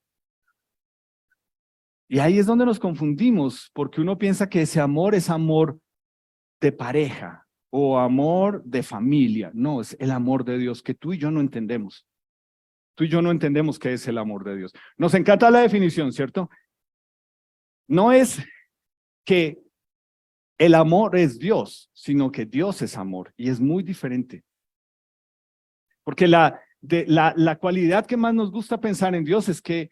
A: Y ahí es donde nos confundimos, porque uno piensa que ese amor es amor de pareja o amor de familia. No, es el amor de Dios que tú y yo no entendemos. Tú y yo no entendemos qué es el amor de Dios. Nos encanta la definición, ¿cierto? No es que el amor es Dios, sino que Dios es amor y es muy diferente. Porque la cualidad que más nos gusta pensar en Dios es que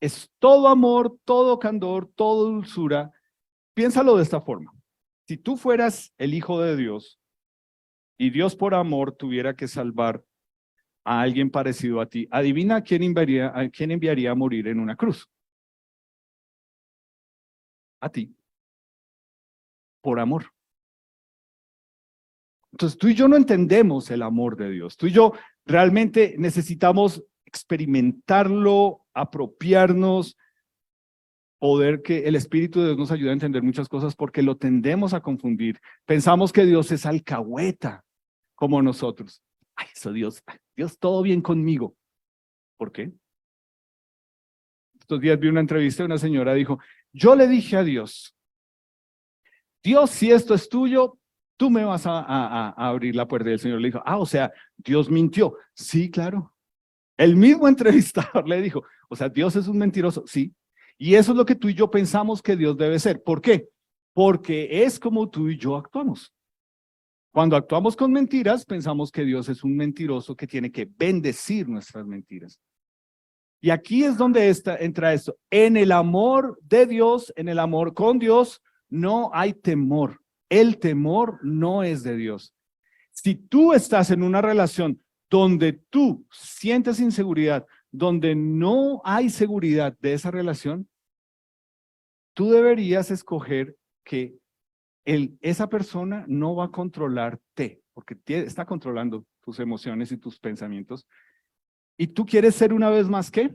A: es todo amor, todo candor, todo dulzura. Piénsalo de esta forma. Si tú fueras el Hijo de Dios y Dios por amor tuviera que salvar a alguien parecido a ti, adivina a quién enviaría a morir en una cruz. A ti. Por amor. Entonces tú y yo no entendemos el amor de Dios. Tú y yo realmente necesitamos experimentarlo, apropiarnos, poder que el Espíritu de Dios nos ayude a entender muchas cosas porque lo tendemos a confundir. Pensamos que Dios es alcahueta como nosotros. Ay, eso Dios todo bien conmigo. ¿Por qué? Estos días vi una entrevista de una señora, dijo, yo le dije a Dios, Dios, si esto es tuyo, tú me vas a abrir la puerta. Y el Señor le dijo, o sea, Dios mintió. Sí, claro. El mismo entrevistador le dijo, o sea, Dios es un mentiroso. Sí. Y eso es lo que tú y yo pensamos que Dios debe ser. ¿Por qué? Porque es como tú y yo actuamos. Cuando actuamos con mentiras, pensamos que Dios es un mentiroso que tiene que bendecir nuestras mentiras. Y aquí es donde entra esto. En el amor de Dios, en el amor con Dios, no hay temor. El temor no es de Dios. Si tú estás en una relación donde tú sientes inseguridad, donde no hay seguridad de esa relación, tú deberías escoger que esa persona no va a controlarte, porque está controlando tus emociones y tus pensamientos. Y tú quieres ser una vez más ¿qué?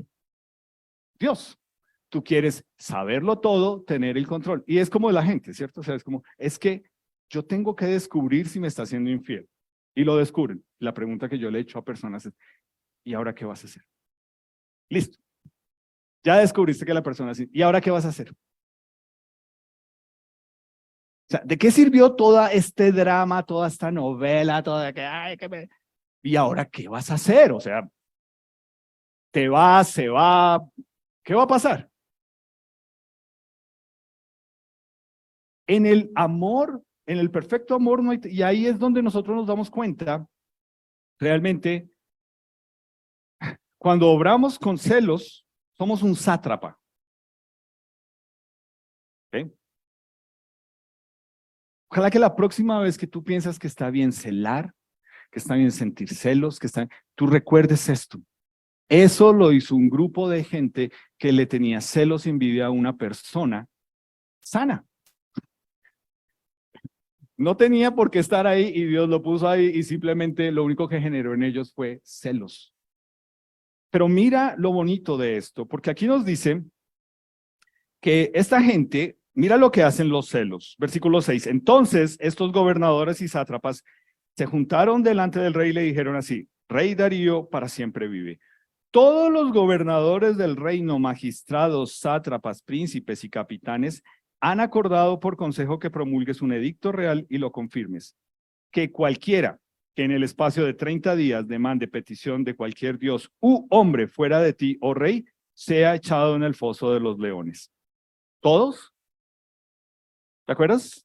A: Dios. Tú quieres saberlo todo, tener el control. Y es como la gente, ¿cierto? O sea, es que yo tengo que descubrir si me está siendo infiel. Y lo descubren. La pregunta que yo le he hecho a personas es, ¿y ahora qué vas a hacer? Listo. Ya descubriste que la persona es, ¿y ahora qué vas a hacer? O sea, ¿de qué sirvió todo este drama, toda esta novela, toda que, ¿y ahora qué vas a hacer? O sea, te vas, se va, ¿qué va a pasar? En el amor, en el perfecto amor, no hay, y ahí es donde nosotros nos damos cuenta, realmente, cuando obramos con celos, somos un sátrapa. ¿Okay? Ojalá que la próxima vez que tú piensas que está bien celar, que está bien sentir celos, tú recuerdes esto. Eso lo hizo un grupo de gente que le tenía celos y envidia a una persona sana. No tenía por qué estar ahí y Dios lo puso ahí y simplemente lo único que generó en ellos fue celos. Pero mira lo bonito de esto, porque aquí nos dice que esta gente, mira lo que hacen los celos. Versículo 6. Entonces estos gobernadores y sátrapas se juntaron delante del rey y le dijeron así, Rey Darío para siempre vive. Todos los gobernadores del reino, magistrados, sátrapas, príncipes y capitanes han acordado por consejo que promulgues un edicto real y lo confirmes. Que cualquiera que en el espacio de 30 días demande petición de cualquier dios u hombre fuera de ti, oh rey, sea echado en el foso de los leones. ¿Todos? ¿Te acuerdas?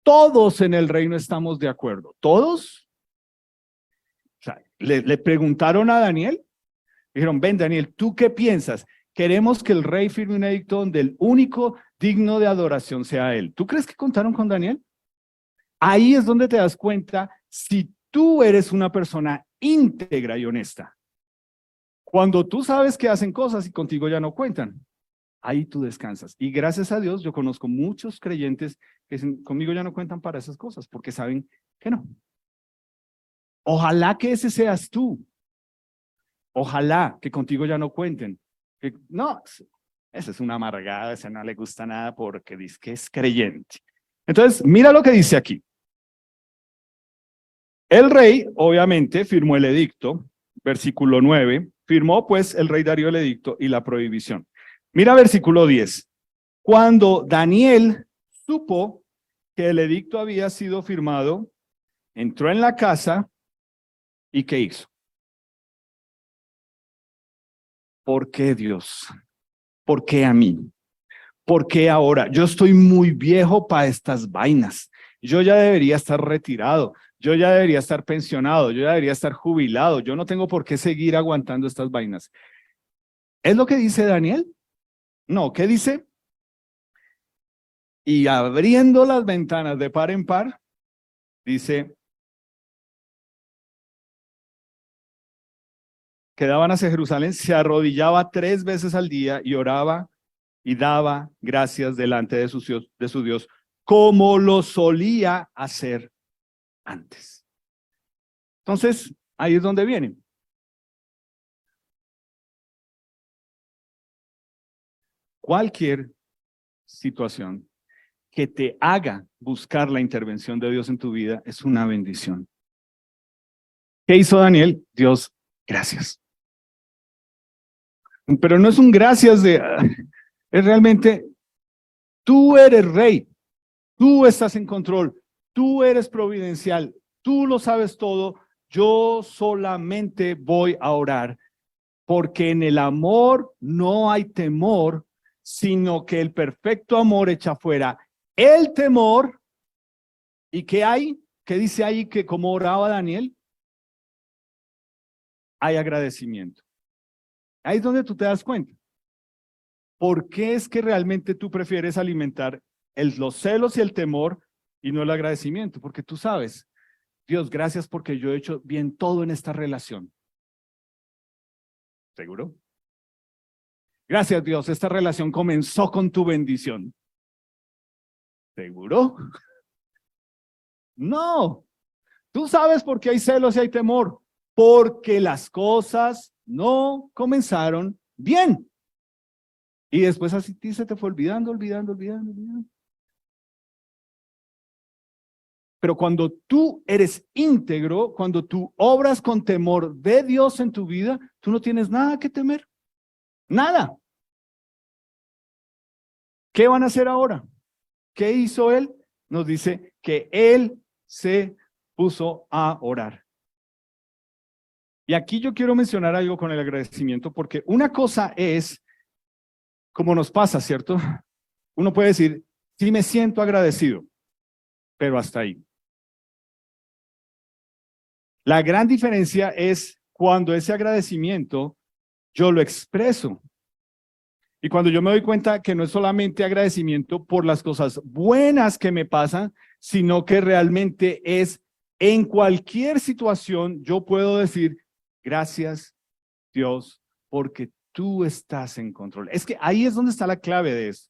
A: Todos en el reino estamos de acuerdo. ¿Todos? O sea, le preguntaron a Daniel, dijeron, ven Daniel, ¿tú qué piensas? Queremos que el rey firme un edicto donde el único digno de adoración sea él. ¿Tú crees que contaron con Daniel? Ahí es donde te das cuenta si tú eres una persona íntegra y honesta. Cuando tú sabes que hacen cosas y contigo ya no cuentan, ahí tú descansas. Y gracias a Dios yo conozco muchos creyentes que dicen, conmigo ya no cuentan para esas cosas porque saben que no. Ojalá que ese seas tú. Ojalá que contigo ya no cuenten. No, esa es una amargada, esa no le gusta nada porque dice que es creyente. Entonces, mira lo que dice aquí. El rey, obviamente, firmó el edicto, versículo 9, firmó pues el rey Darío el edicto y la prohibición. Mira versículo 10. Cuando Daniel supo que el edicto había sido firmado, entró en la casa y ¿qué hizo? ¿Por qué Dios? ¿Por qué a mí? ¿Por qué ahora? Yo estoy muy viejo para estas vainas. Yo ya debería estar retirado. Yo ya debería estar pensionado. Yo ya debería estar jubilado. Yo no tengo por qué seguir aguantando estas vainas. ¿Es lo que dice Daniel? No, ¿qué dice? Y abriendo las ventanas de par en par, dice, quedaban hacia Jerusalén, se arrodillaba 3 veces al día y oraba y daba gracias delante de su Dios, como lo solía hacer antes. Entonces, ahí es donde viene. Cualquier situación que te haga buscar la intervención de Dios en tu vida es una bendición. ¿Qué hizo Daniel? Dios, gracias. Pero no es un gracias es realmente, tú eres rey, tú estás en control, tú eres providencial, tú lo sabes todo, yo solamente voy a orar, porque en el amor no hay temor, sino que el perfecto amor echa fuera el temor. ¿Y qué hay? ¿Qué dice ahí que como oraba Daniel? Hay agradecimiento. Ahí es donde tú te das cuenta. ¿Por qué es que realmente tú prefieres alimentar los celos y el temor y no el agradecimiento? Porque tú sabes, Dios, gracias porque yo he hecho bien todo en esta relación. ¿Seguro? Gracias, Dios, esta relación comenzó con tu bendición. ¿Seguro? No. Tú sabes por qué hay celos y hay temor. Porque las cosas no comenzaron bien. Y después así se te fue olvidando. Pero cuando tú eres íntegro, cuando tú obras con temor de Dios en tu vida, tú no tienes nada que temer. Nada. ¿Qué van a hacer ahora? ¿Qué hizo él? Nos dice que él se puso a orar. Y aquí yo quiero mencionar algo con el agradecimiento, porque una cosa es, como nos pasa, ¿cierto? Uno puede decir, sí me siento agradecido, pero hasta ahí. La gran diferencia es cuando ese agradecimiento yo lo expreso. Y cuando yo me doy cuenta que no es solamente agradecimiento por las cosas buenas que me pasan, sino que realmente es en cualquier situación, yo puedo decir, gracias Dios, porque tú estás en control. Es que ahí es donde está la clave de eso.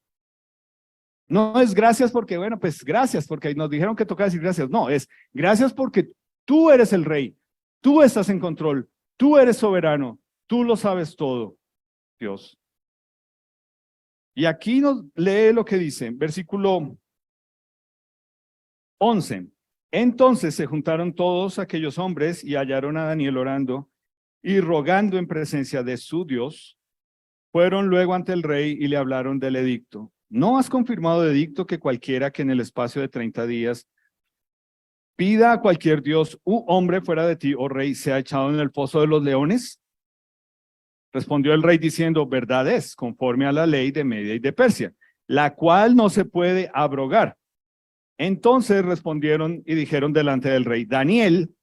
A: No es gracias porque, bueno, pues gracias porque nos dijeron que toca decir gracias. No, es gracias porque tú eres el rey, tú estás en control, tú eres soberano, tú lo sabes todo, Dios. Y aquí nos lee lo que dice, versículo 11. Entonces se juntaron todos aquellos hombres y hallaron a Daniel orando y rogando en presencia de su Dios. Fueron luego ante el rey y le hablaron del edicto. ¿No has confirmado edicto que cualquiera que en el espacio de 30 días pida a cualquier dios u hombre fuera de ti, oh rey, sea echado en el foso de los leones? Respondió el rey diciendo, verdad es, conforme a la ley de Media y de Persia, la cual no se puede abrogar. Entonces respondieron y dijeron delante del rey, Daniel,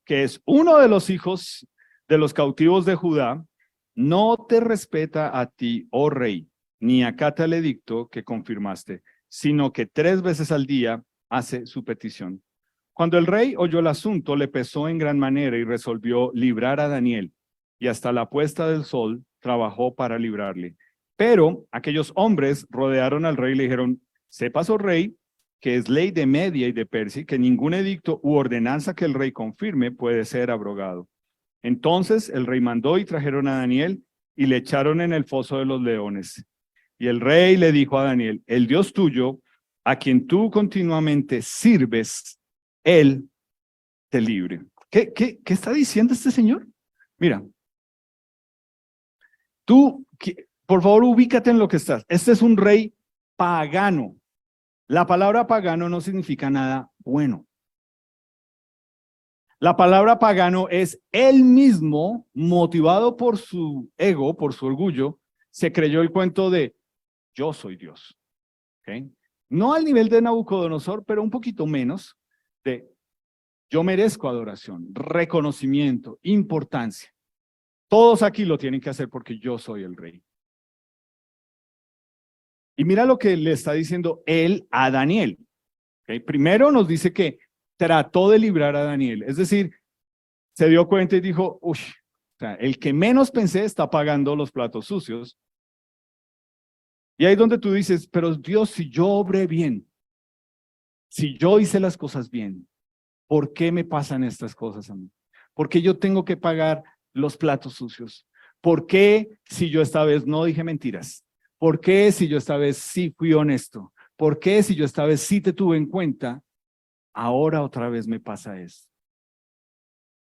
A: que es uno de los hijos de los cautivos de Judá, no te respeta a ti, oh rey, ni acata el edicto que confirmaste, sino que 3 veces al día hace su petición. Cuando el rey oyó el asunto, le pesó en gran manera y resolvió librar a Daniel, y hasta la puesta del sol trabajó para librarle. Pero aquellos hombres rodearon al rey y le dijeron, sepas, oh rey, que es ley de Media y de Persia, que ningún edicto u ordenanza que el rey confirme puede ser abrogado. Entonces el rey mandó y trajeron a Daniel y le echaron en el foso de los leones. Y el rey le dijo a Daniel, el Dios tuyo, a quien tú continuamente sirves, él te libre. ¿Qué está diciendo este señor? Mira, tú, por favor, ubícate en lo que estás. Este es un rey pagano. La palabra pagano no significa nada bueno. La palabra pagano es él mismo, motivado por su ego, por su orgullo, se creyó el cuento de yo soy Dios. ¿Okay? No al nivel de Nabucodonosor, pero un poquito menos de yo merezco adoración, reconocimiento, importancia. Todos aquí lo tienen que hacer porque yo soy el rey. Y mira lo que le está diciendo él a Daniel. ¿Okay? Primero nos dice que trató de librar a Daniel, es decir, se dio cuenta y dijo, uy, o sea, el que menos pensé está pagando los platos sucios. Y ahí es donde tú dices, pero Dios, si yo obré bien, si yo hice las cosas bien, ¿por qué me pasan estas cosas a mí? ¿Por qué yo tengo que pagar los platos sucios? ¿Por qué si yo esta vez no dije mentiras? ¿Por qué si yo esta vez sí fui honesto? ¿Por qué si yo esta vez sí te tuve en cuenta? Ahora otra vez me pasa esto.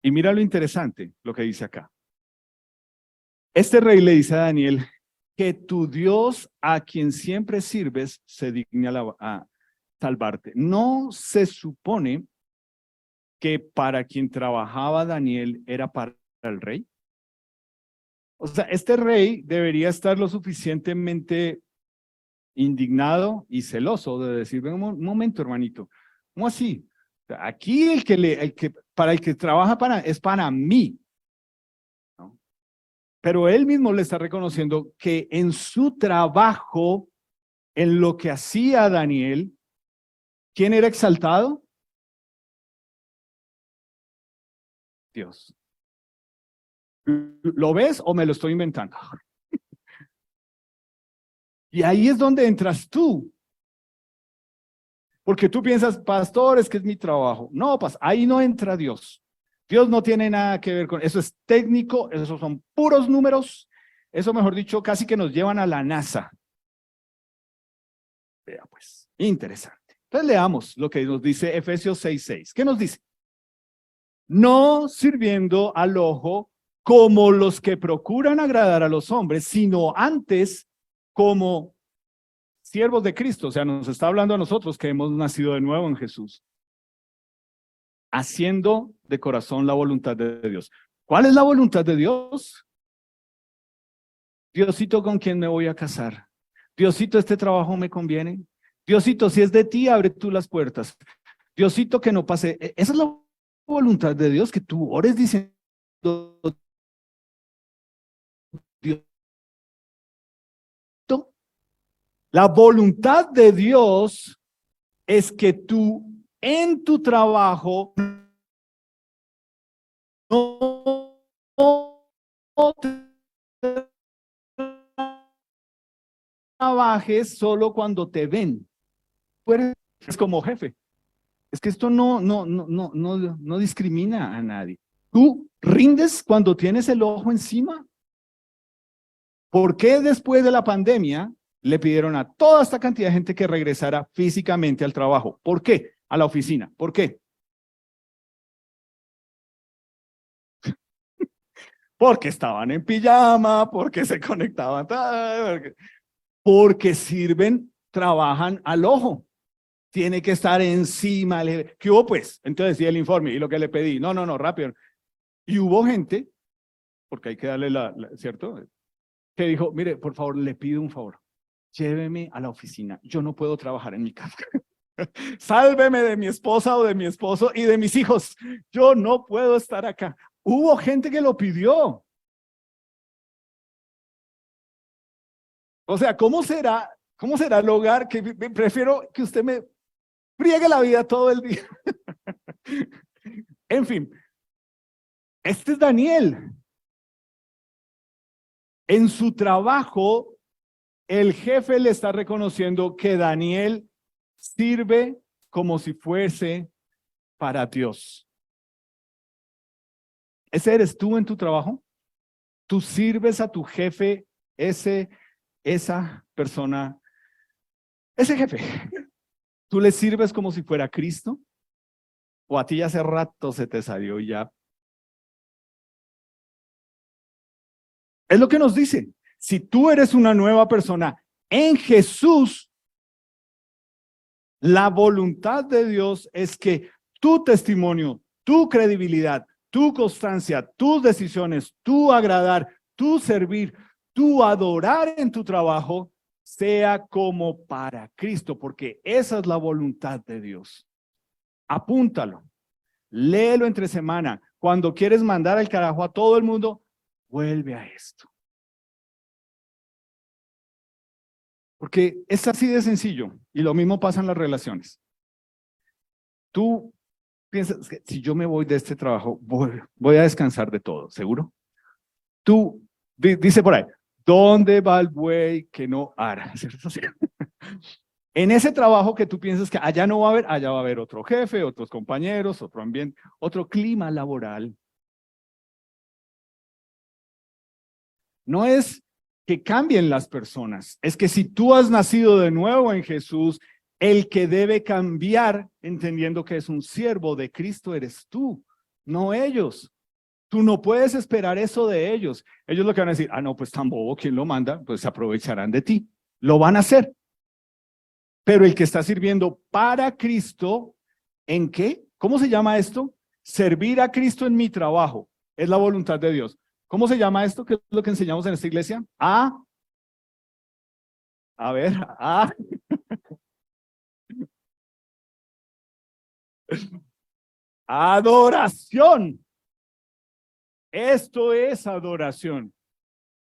A: Y mira lo interesante, lo que dice acá. Este rey le dice a Daniel, que tu Dios, a quien siempre sirves, se digne a salvarte. No se supone que para quien trabajaba Daniel era para el rey. O sea, este rey debería estar lo suficientemente indignado y celoso de decir, "Ven un momento, hermanito, ¿cómo así? Aquí para el que trabaja es para mí, ¿no?". Pero él mismo le está reconociendo que en su trabajo, en lo que hacía Daniel, ¿quién era exaltado? Dios. ¿Lo ves o me lo estoy inventando? Y ahí es donde entras tú. Porque tú piensas, pastor, es que es mi trabajo. No, ahí no entra Dios. Dios no tiene nada que ver con eso. Es técnico, esos son puros números. Eso, mejor dicho, casi que nos llevan a la NASA. Vea pues, interesante. Entonces leamos lo que nos dice Efesios 6:6. ¿Qué nos dice? No sirviendo al ojo como los que procuran agradar a los hombres, sino antes como siervos de Cristo. O sea, nos está hablando a nosotros que hemos nacido de nuevo en Jesús, haciendo de corazón la voluntad de Dios. ¿Cuál es la voluntad de Dios? Diosito, ¿con quién me voy a casar? Diosito, ¿este trabajo me conviene? Diosito, si es de ti, abre tú las puertas. Diosito, que no pase. Esa es la voluntad de Dios, que tú ores diciendo, Dios. La voluntad de Dios es que tú en tu trabajo no trabajes solo cuando te ven. Tú eres como jefe. Es que esto no discrimina a nadie. Tú rindes cuando tienes el ojo encima. ¿Por qué después de la pandemia le pidieron a toda esta cantidad de gente que regresara físicamente al trabajo? ¿Por qué? A la oficina. ¿Por qué? Porque estaban en pijama, porque se conectaban, porque sirven, trabajan al ojo. Tiene que estar encima. ¿Qué hubo pues? Entonces, sí, el informe y lo que le pedí. No, rápido. Y hubo gente, porque hay que darle ¿cierto? Que dijo, mire, por favor, le pido un favor. Lléveme a la oficina. Yo no puedo trabajar en mi casa. Sálveme de mi esposa o de mi esposo y de mis hijos. Yo no puedo estar acá. Hubo gente que lo pidió. O sea, ¿cómo será el hogar que prefiero que usted me friegue la vida todo el día? En fin, este es Daniel. En su trabajo, el jefe le está reconociendo que Daniel sirve como si fuese para Dios. ¿Ese eres tú en tu trabajo? ¿Tú sirves a tu jefe, esa persona, ese jefe? ¿Tú le sirves como si fuera Cristo? ¿O a ti ya hace rato se te salió y ya? Es lo que nos dice. Si tú eres una nueva persona en Jesús, la voluntad de Dios es que tu testimonio, tu credibilidad, tu constancia, tus decisiones, tu agradar, tu servir, tu adorar en tu trabajo sea como para Cristo, porque esa es la voluntad de Dios. Apúntalo, léelo entre semana. Cuando quieres mandar al carajo a todo el mundo, vuelve a esto. Porque es así de sencillo y lo mismo pasa en las relaciones. Tú piensas que si yo me voy de este trabajo, voy a descansar de todo, ¿seguro? Tú, dice por ahí, ¿dónde va el buey que no ara? ¿Cierto? En ese trabajo que tú piensas que allá no va a haber, allá va a haber otro jefe, otros compañeros, otro ambiente, otro clima laboral. No es que cambien las personas, es que si tú has nacido de nuevo en Jesús, el que debe cambiar, entendiendo que es un siervo de Cristo, eres tú, no ellos. Tú no puedes esperar eso de ellos. Ellos lo que van a decir, ah, no, pues tan bobo, ¿quién lo manda? Pues se aprovecharán de ti. Lo van a hacer. Pero el que está sirviendo para Cristo, ¿en qué? ¿Cómo se llama esto? Servir a Cristo en mi trabajo. Es la voluntad de Dios. ¿Cómo se llama esto? ¿Qué es lo que enseñamos en esta iglesia? A ver, adoración. Esto es adoración.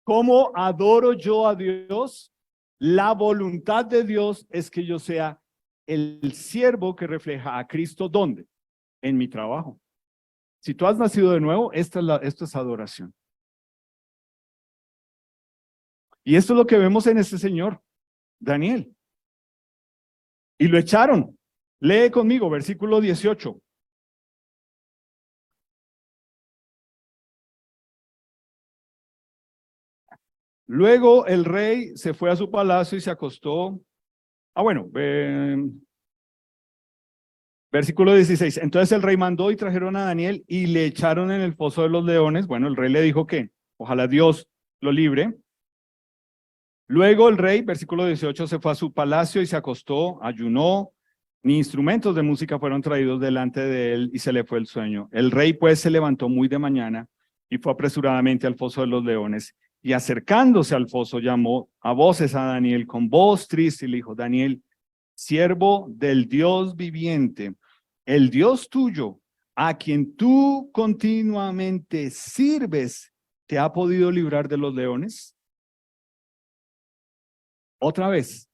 A: ¿Cómo adoro yo a Dios? La voluntad de Dios es que yo sea el siervo que refleja a Cristo. ¿Dónde? En mi trabajo. Si tú has nacido de nuevo, esto es adoración. Y esto es lo que vemos en este señor, Daniel. Y lo echaron. Lee conmigo, versículo 18. Luego el rey se fue a su palacio y se acostó. Bueno, versículo 16. Entonces el rey mandó y trajeron a Daniel y le echaron en el foso de los leones. Bueno, el rey le dijo que ojalá Dios lo libre. Luego el rey, versículo 18, se fue a su palacio y se acostó, ayunó, ni instrumentos de música fueron traídos delante de él y se le fue el sueño. El rey pues se levantó muy de mañana y fue apresuradamente al foso de los leones y acercándose al foso llamó a voces a Daniel con voz triste y le dijo, Daniel, siervo del Dios viviente, el Dios tuyo, a quien tú continuamente sirves, ¿te ha podido librar de los leones? Otra vez.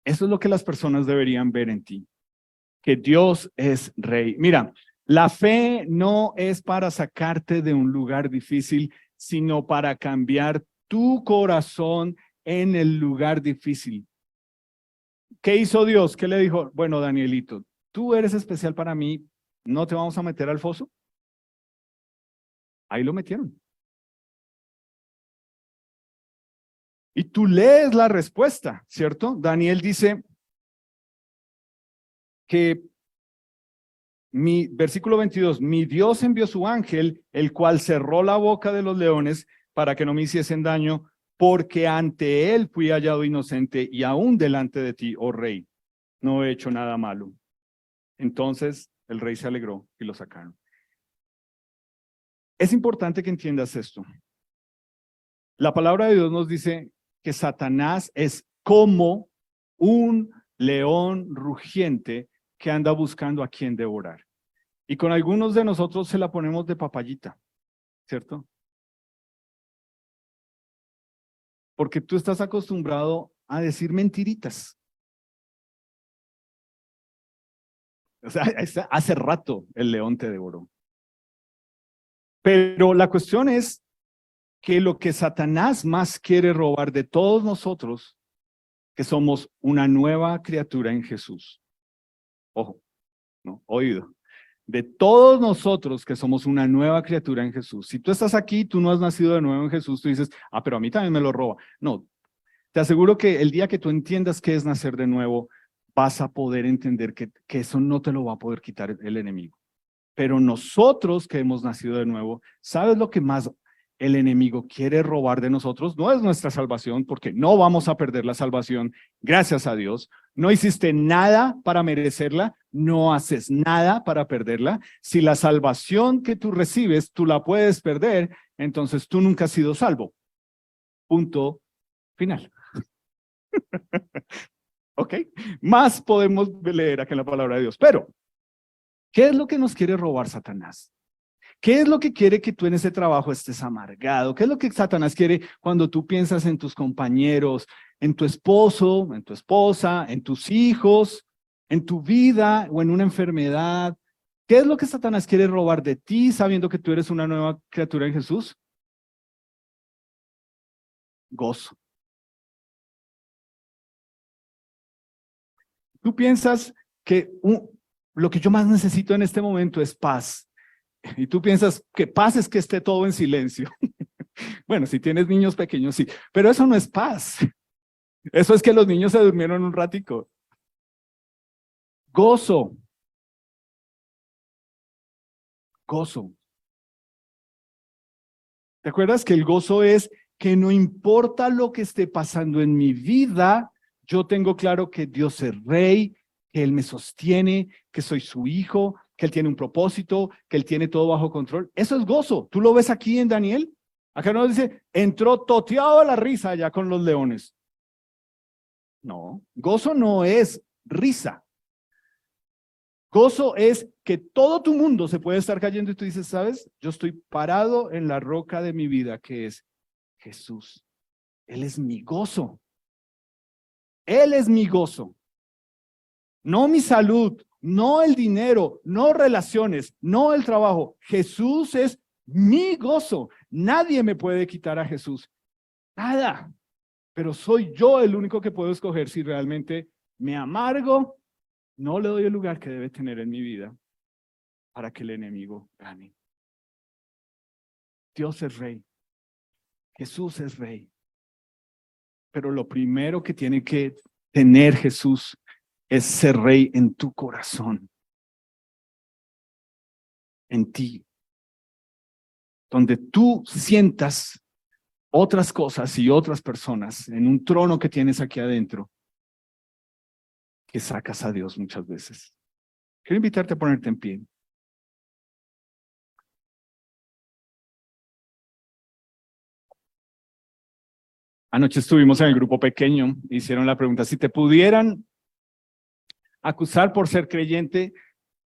A: Eso es lo que las personas deberían ver en ti, que Dios es rey. Mira, la fe no es para sacarte de un lugar difícil, sino para cambiar tu corazón en el lugar difícil. ¿Qué hizo Dios? ¿Qué le dijo? Bueno, Danielito, tú eres especial para mí, ¿no te vamos a meter al foso? Ahí lo metieron. Y tú lees la respuesta, ¿cierto? Daniel dice que versículo 22, mi Dios envió su ángel, el cual cerró la boca de los leones para que no me hiciesen daño, porque ante él fui hallado inocente y aún delante de ti, oh rey, no he hecho nada malo. Entonces el rey se alegró y lo sacaron. Es importante que entiendas esto. La palabra de Dios nos dice que Satanás es como un león rugiente que anda buscando a quien devorar. Y con algunos de nosotros se la ponemos de papayita, ¿cierto? Porque tú estás acostumbrado a decir mentiritas. O sea, hace rato el león te devoró. Pero la cuestión es que lo que Satanás más quiere robar de todos nosotros, que somos una nueva criatura en Jesús. Ojo, ¿no? Oído. De todos nosotros que somos una nueva criatura en Jesús. Si tú estás aquí, tú no has nacido de nuevo en Jesús, tú dices, pero a mí también me lo roba. No, te aseguro que el día que tú entiendas qué es nacer de nuevo, vas a poder entender que eso no te lo va a poder quitar el enemigo. Pero nosotros que hemos nacido de nuevo, ¿sabes lo que más el enemigo quiere robar de nosotros? No es nuestra salvación, porque no vamos a perder la salvación, gracias a Dios. No hiciste nada para merecerla, no haces nada para perderla. Si la salvación que tú recibes, tú la puedes perder, entonces tú nunca has sido salvo. Punto final. ¿Ok? Más podemos leer aquí en la palabra de Dios. Pero, ¿qué es lo que nos quiere robar Satanás? ¿Qué es lo que quiere que tú en ese trabajo estés amargado? ¿Qué es lo que Satanás quiere cuando tú piensas en tus compañeros, en tu esposo, en tu esposa, en tus hijos, en tu vida o en una enfermedad? ¿Qué es lo que Satanás quiere robar de ti sabiendo que tú eres una nueva criatura en Jesús? Gozo. Tú piensas que lo que yo más necesito en este momento es paz. Y tú piensas que paz es que esté todo en silencio. Bueno, si tienes niños pequeños, sí. Pero eso no es paz. Eso es que los niños se durmieron un ratico. Gozo. Gozo. ¿Te acuerdas que el gozo es que no importa lo que esté pasando en mi vida, yo tengo claro que Dios es rey, que Él me sostiene, que soy su hijo, que Él tiene un propósito, que Él tiene todo bajo control? Eso es gozo. ¿Tú lo ves aquí en Daniel? Acá nos dice, entró toteado a la risa allá con los leones. No, gozo no es risa. Gozo es que todo tu mundo se puede estar cayendo y tú dices, ¿sabes? Yo estoy parado en la roca de mi vida, que es Jesús. Él es mi gozo. Él es mi gozo. No mi salud, no el dinero, no relaciones, no el trabajo. Jesús es mi gozo. Nadie me puede quitar a Jesús. Nada. Pero soy yo el único que puedo escoger si realmente me amargo. No le doy el lugar que debe tener en mi vida para que el enemigo gane. Dios es rey. Jesús es rey. Pero lo primero que tiene que tener Jesús es ser rey en tu corazón. En ti. Donde tú sientas otras cosas y otras personas en un trono que tienes aquí adentro, que sacas a Dios muchas veces. Quiero invitarte a ponerte en pie. Anoche estuvimos en el grupo pequeño, hicieron la pregunta, si te pudieran acusar por ser creyente,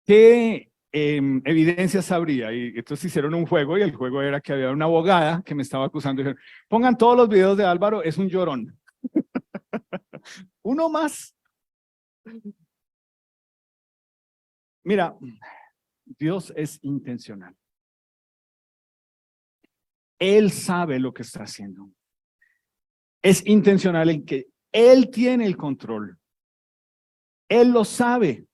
A: ¿qué evidencias habría? Y entonces hicieron un juego y el juego era que había una abogada que me estaba acusando y dijeron, pongan todos los videos de Álvaro, es un llorón. Uno más. Mira, Dios es intencional. Él sabe lo que está haciendo. Es intencional en que Él tiene el control. Él lo sabe.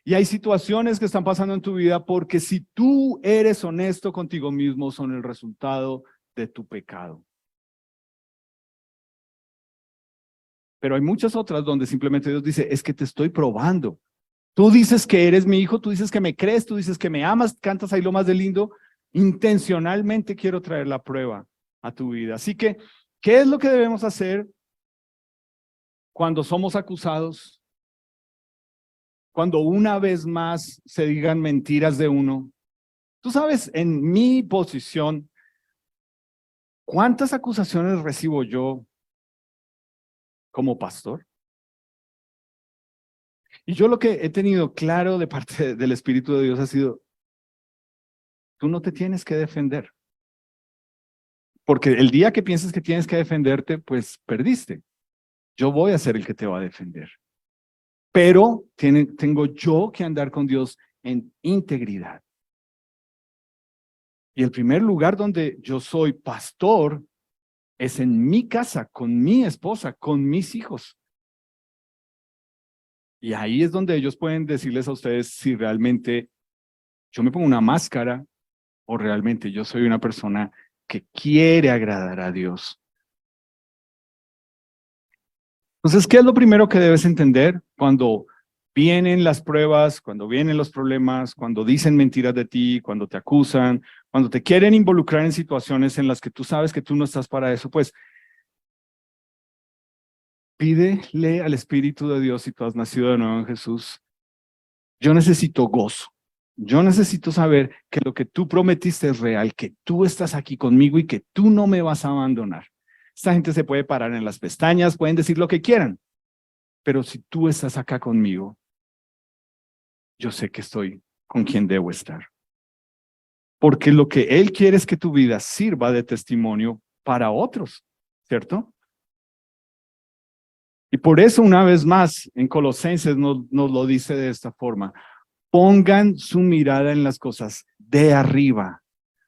A: Y hay situaciones que están pasando en tu vida porque si tú eres honesto contigo mismo, son el resultado de tu pecado. Pero hay muchas otras donde simplemente Dios dice, es que te estoy probando. Tú dices que eres mi hijo, tú dices que me crees, tú dices que me amas, cantas ahí lo más de lindo. Intencionalmente quiero traer la prueba a tu vida. Así que, ¿qué es lo que debemos hacer cuando somos acusados? Cuando una vez más se digan mentiras de uno. Tú sabes, en mi posición, ¿cuántas acusaciones recibo yo como pastor? Y yo lo que he tenido claro de parte del Espíritu de Dios ha sido, tú no te tienes que defender. Porque el día que pienses que tienes que defenderte, pues perdiste. Yo voy a ser el que te va a defender. Pero tengo yo que andar con Dios en integridad. Y el primer lugar donde yo soy pastor es en mi casa, con mi esposa, con mis hijos. Y ahí es donde ellos pueden decirles a ustedes si realmente yo me pongo una máscara o realmente yo soy una persona que quiere agradar a Dios. Entonces, ¿qué es lo primero que debes entender cuando vienen las pruebas, cuando vienen los problemas, cuando dicen mentiras de ti, cuando te acusan, cuando te quieren involucrar en situaciones en las que tú sabes que tú no estás para eso? Pues pídele al Espíritu de Dios, si tú has nacido de nuevo en Jesús. Yo necesito gozo. Yo necesito saber que lo que tú prometiste es real, que tú estás aquí conmigo y que tú no me vas a abandonar. Esta gente se puede parar en las pestañas, pueden decir lo que quieran, pero si tú estás acá conmigo, yo sé que estoy con quien debo estar. Porque lo que Él quiere es que tu vida sirva de testimonio para otros, ¿cierto? Y por eso, una vez más, en Colosenses nos lo dice de esta forma. Pongan su mirada en las cosas de arriba,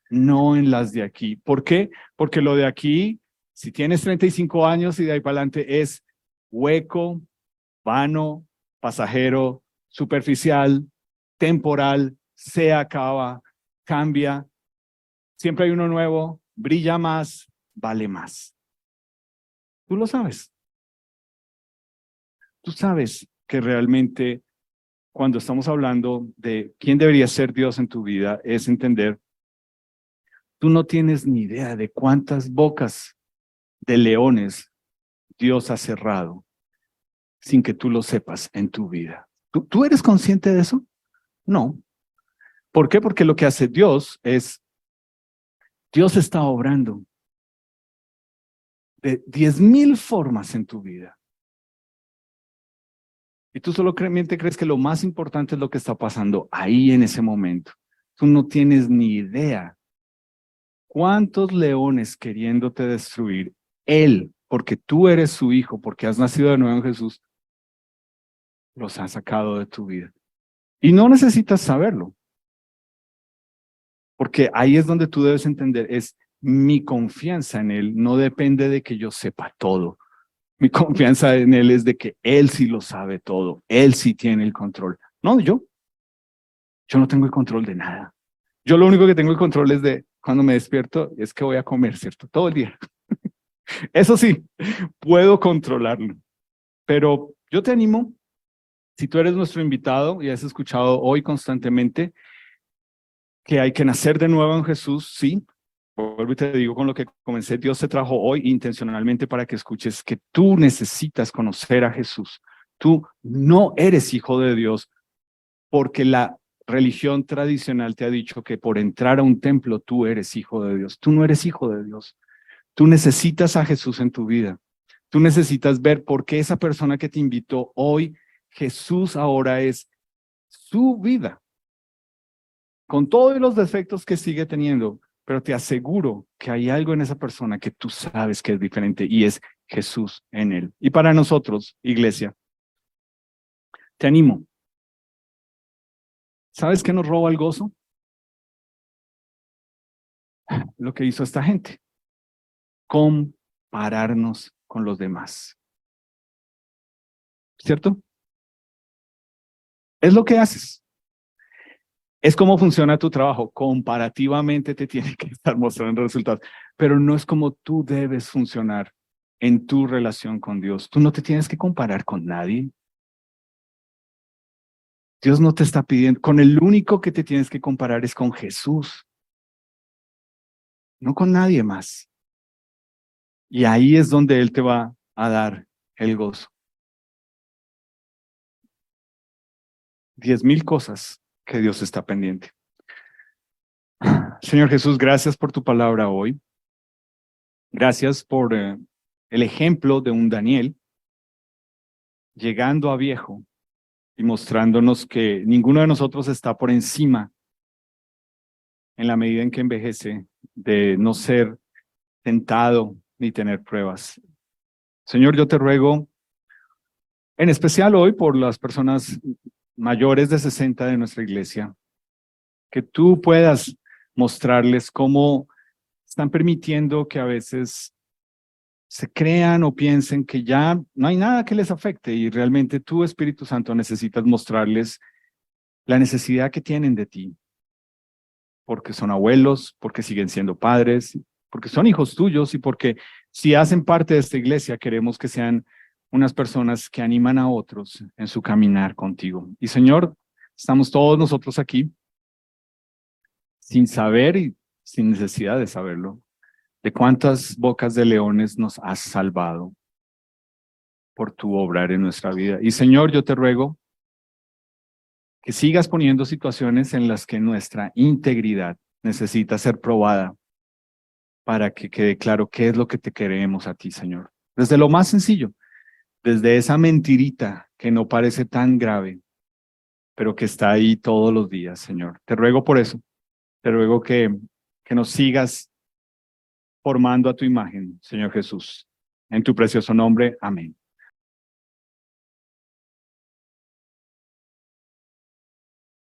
A: no en las de aquí. ¿Por qué? Porque lo de aquí, si tienes 35 años y de ahí para adelante, es hueco, vano, pasajero, superficial, temporal, se acaba, cambia, siempre hay uno nuevo, brilla más, vale más. Tú lo sabes. Tú sabes que realmente cuando estamos hablando de quién debería ser Dios en tu vida, es entender, tú no tienes ni idea de cuántas bocas de leones Dios ha cerrado sin que tú lo sepas en tu vida. ¿Tú eres consciente de eso? No. ¿Por qué? Porque lo que hace Dios es, Dios está obrando de 10,000 formas en tu vida. Y tú solamente crees que lo más importante es lo que está pasando ahí en ese momento. Tú no tienes ni idea cuántos leones queriéndote destruir, Él, porque tú eres su hijo, porque has nacido de nuevo en Jesús, los ha sacado de tu vida. Y no necesitas saberlo, porque ahí es donde tú debes entender, es mi confianza en Él, no depende de que yo sepa todo. Mi confianza en Él es de que Él sí lo sabe todo, Él sí tiene el control. No, yo no tengo el control de nada. Yo lo único que tengo el control es de cuando me despierto, es que voy a comer, ¿cierto? Todo el día. Eso sí, puedo controlarlo. Pero yo te animo, si tú eres nuestro invitado y has escuchado hoy constantemente que hay que nacer de nuevo en Jesús, sí. Vuelvo y te digo con lo que comencé, Dios te trajo hoy intencionalmente para que escuches que tú necesitas conocer a Jesús. Tú no eres hijo de Dios porque la religión tradicional te ha dicho que por entrar a un templo tú eres hijo de Dios. Tú no eres hijo de Dios. Tú necesitas a Jesús en tu vida. Tú necesitas ver por qué esa persona que te invitó hoy, Jesús ahora es su vida, con todos los defectos que sigue teniendo, pero te aseguro que hay algo en esa persona que tú sabes que es diferente y es Jesús en él. Y para nosotros, iglesia, te animo. ¿Sabes qué nos roba el gozo? Lo que hizo esta gente. Compararnos con los demás. ¿Cierto? Es lo que haces. Es cómo funciona tu trabajo. Comparativamente te tiene que estar mostrando resultados, pero no es como tú debes funcionar en tu relación con Dios. Tú no te tienes que comparar con nadie. Dios no te está pidiendo, con el único que te tienes que comparar es con Jesús, no con nadie más. Y ahí es donde Él te va a dar el gozo. 10,000 cosas que Dios está pendiente. Señor Jesús, gracias por tu palabra hoy. Gracias por el ejemplo de un Daniel llegando a viejo y mostrándonos que ninguno de nosotros está por encima en la medida en que envejece de no ser tentado ni tener pruebas. Señor, yo te ruego, en especial hoy por las personas mayores de 60 de nuestra iglesia, que tú puedas mostrarles cómo están permitiendo que a veces se crean o piensen que ya no hay nada que les afecte y realmente tú, Espíritu Santo, necesitas mostrarles la necesidad que tienen de ti, porque son abuelos, porque siguen siendo padres, porque son hijos tuyos y porque si hacen parte de esta iglesia queremos que sean unas personas que animan a otros en su caminar contigo. Y Señor, estamos todos nosotros aquí sin saber y sin necesidad de saberlo, de cuántas bocas de leones nos has salvado por tu obrar en nuestra vida. Y Señor, yo te ruego que sigas poniendo situaciones en las que nuestra integridad necesita ser probada para que quede claro qué es lo que te queremos a ti, Señor. Desde lo más sencillo, desde esa mentirita que no parece tan grave, pero que está ahí todos los días, Señor. Te ruego por eso. Te ruego que nos sigas formando a tu imagen, Señor Jesús. En tu precioso nombre, amén.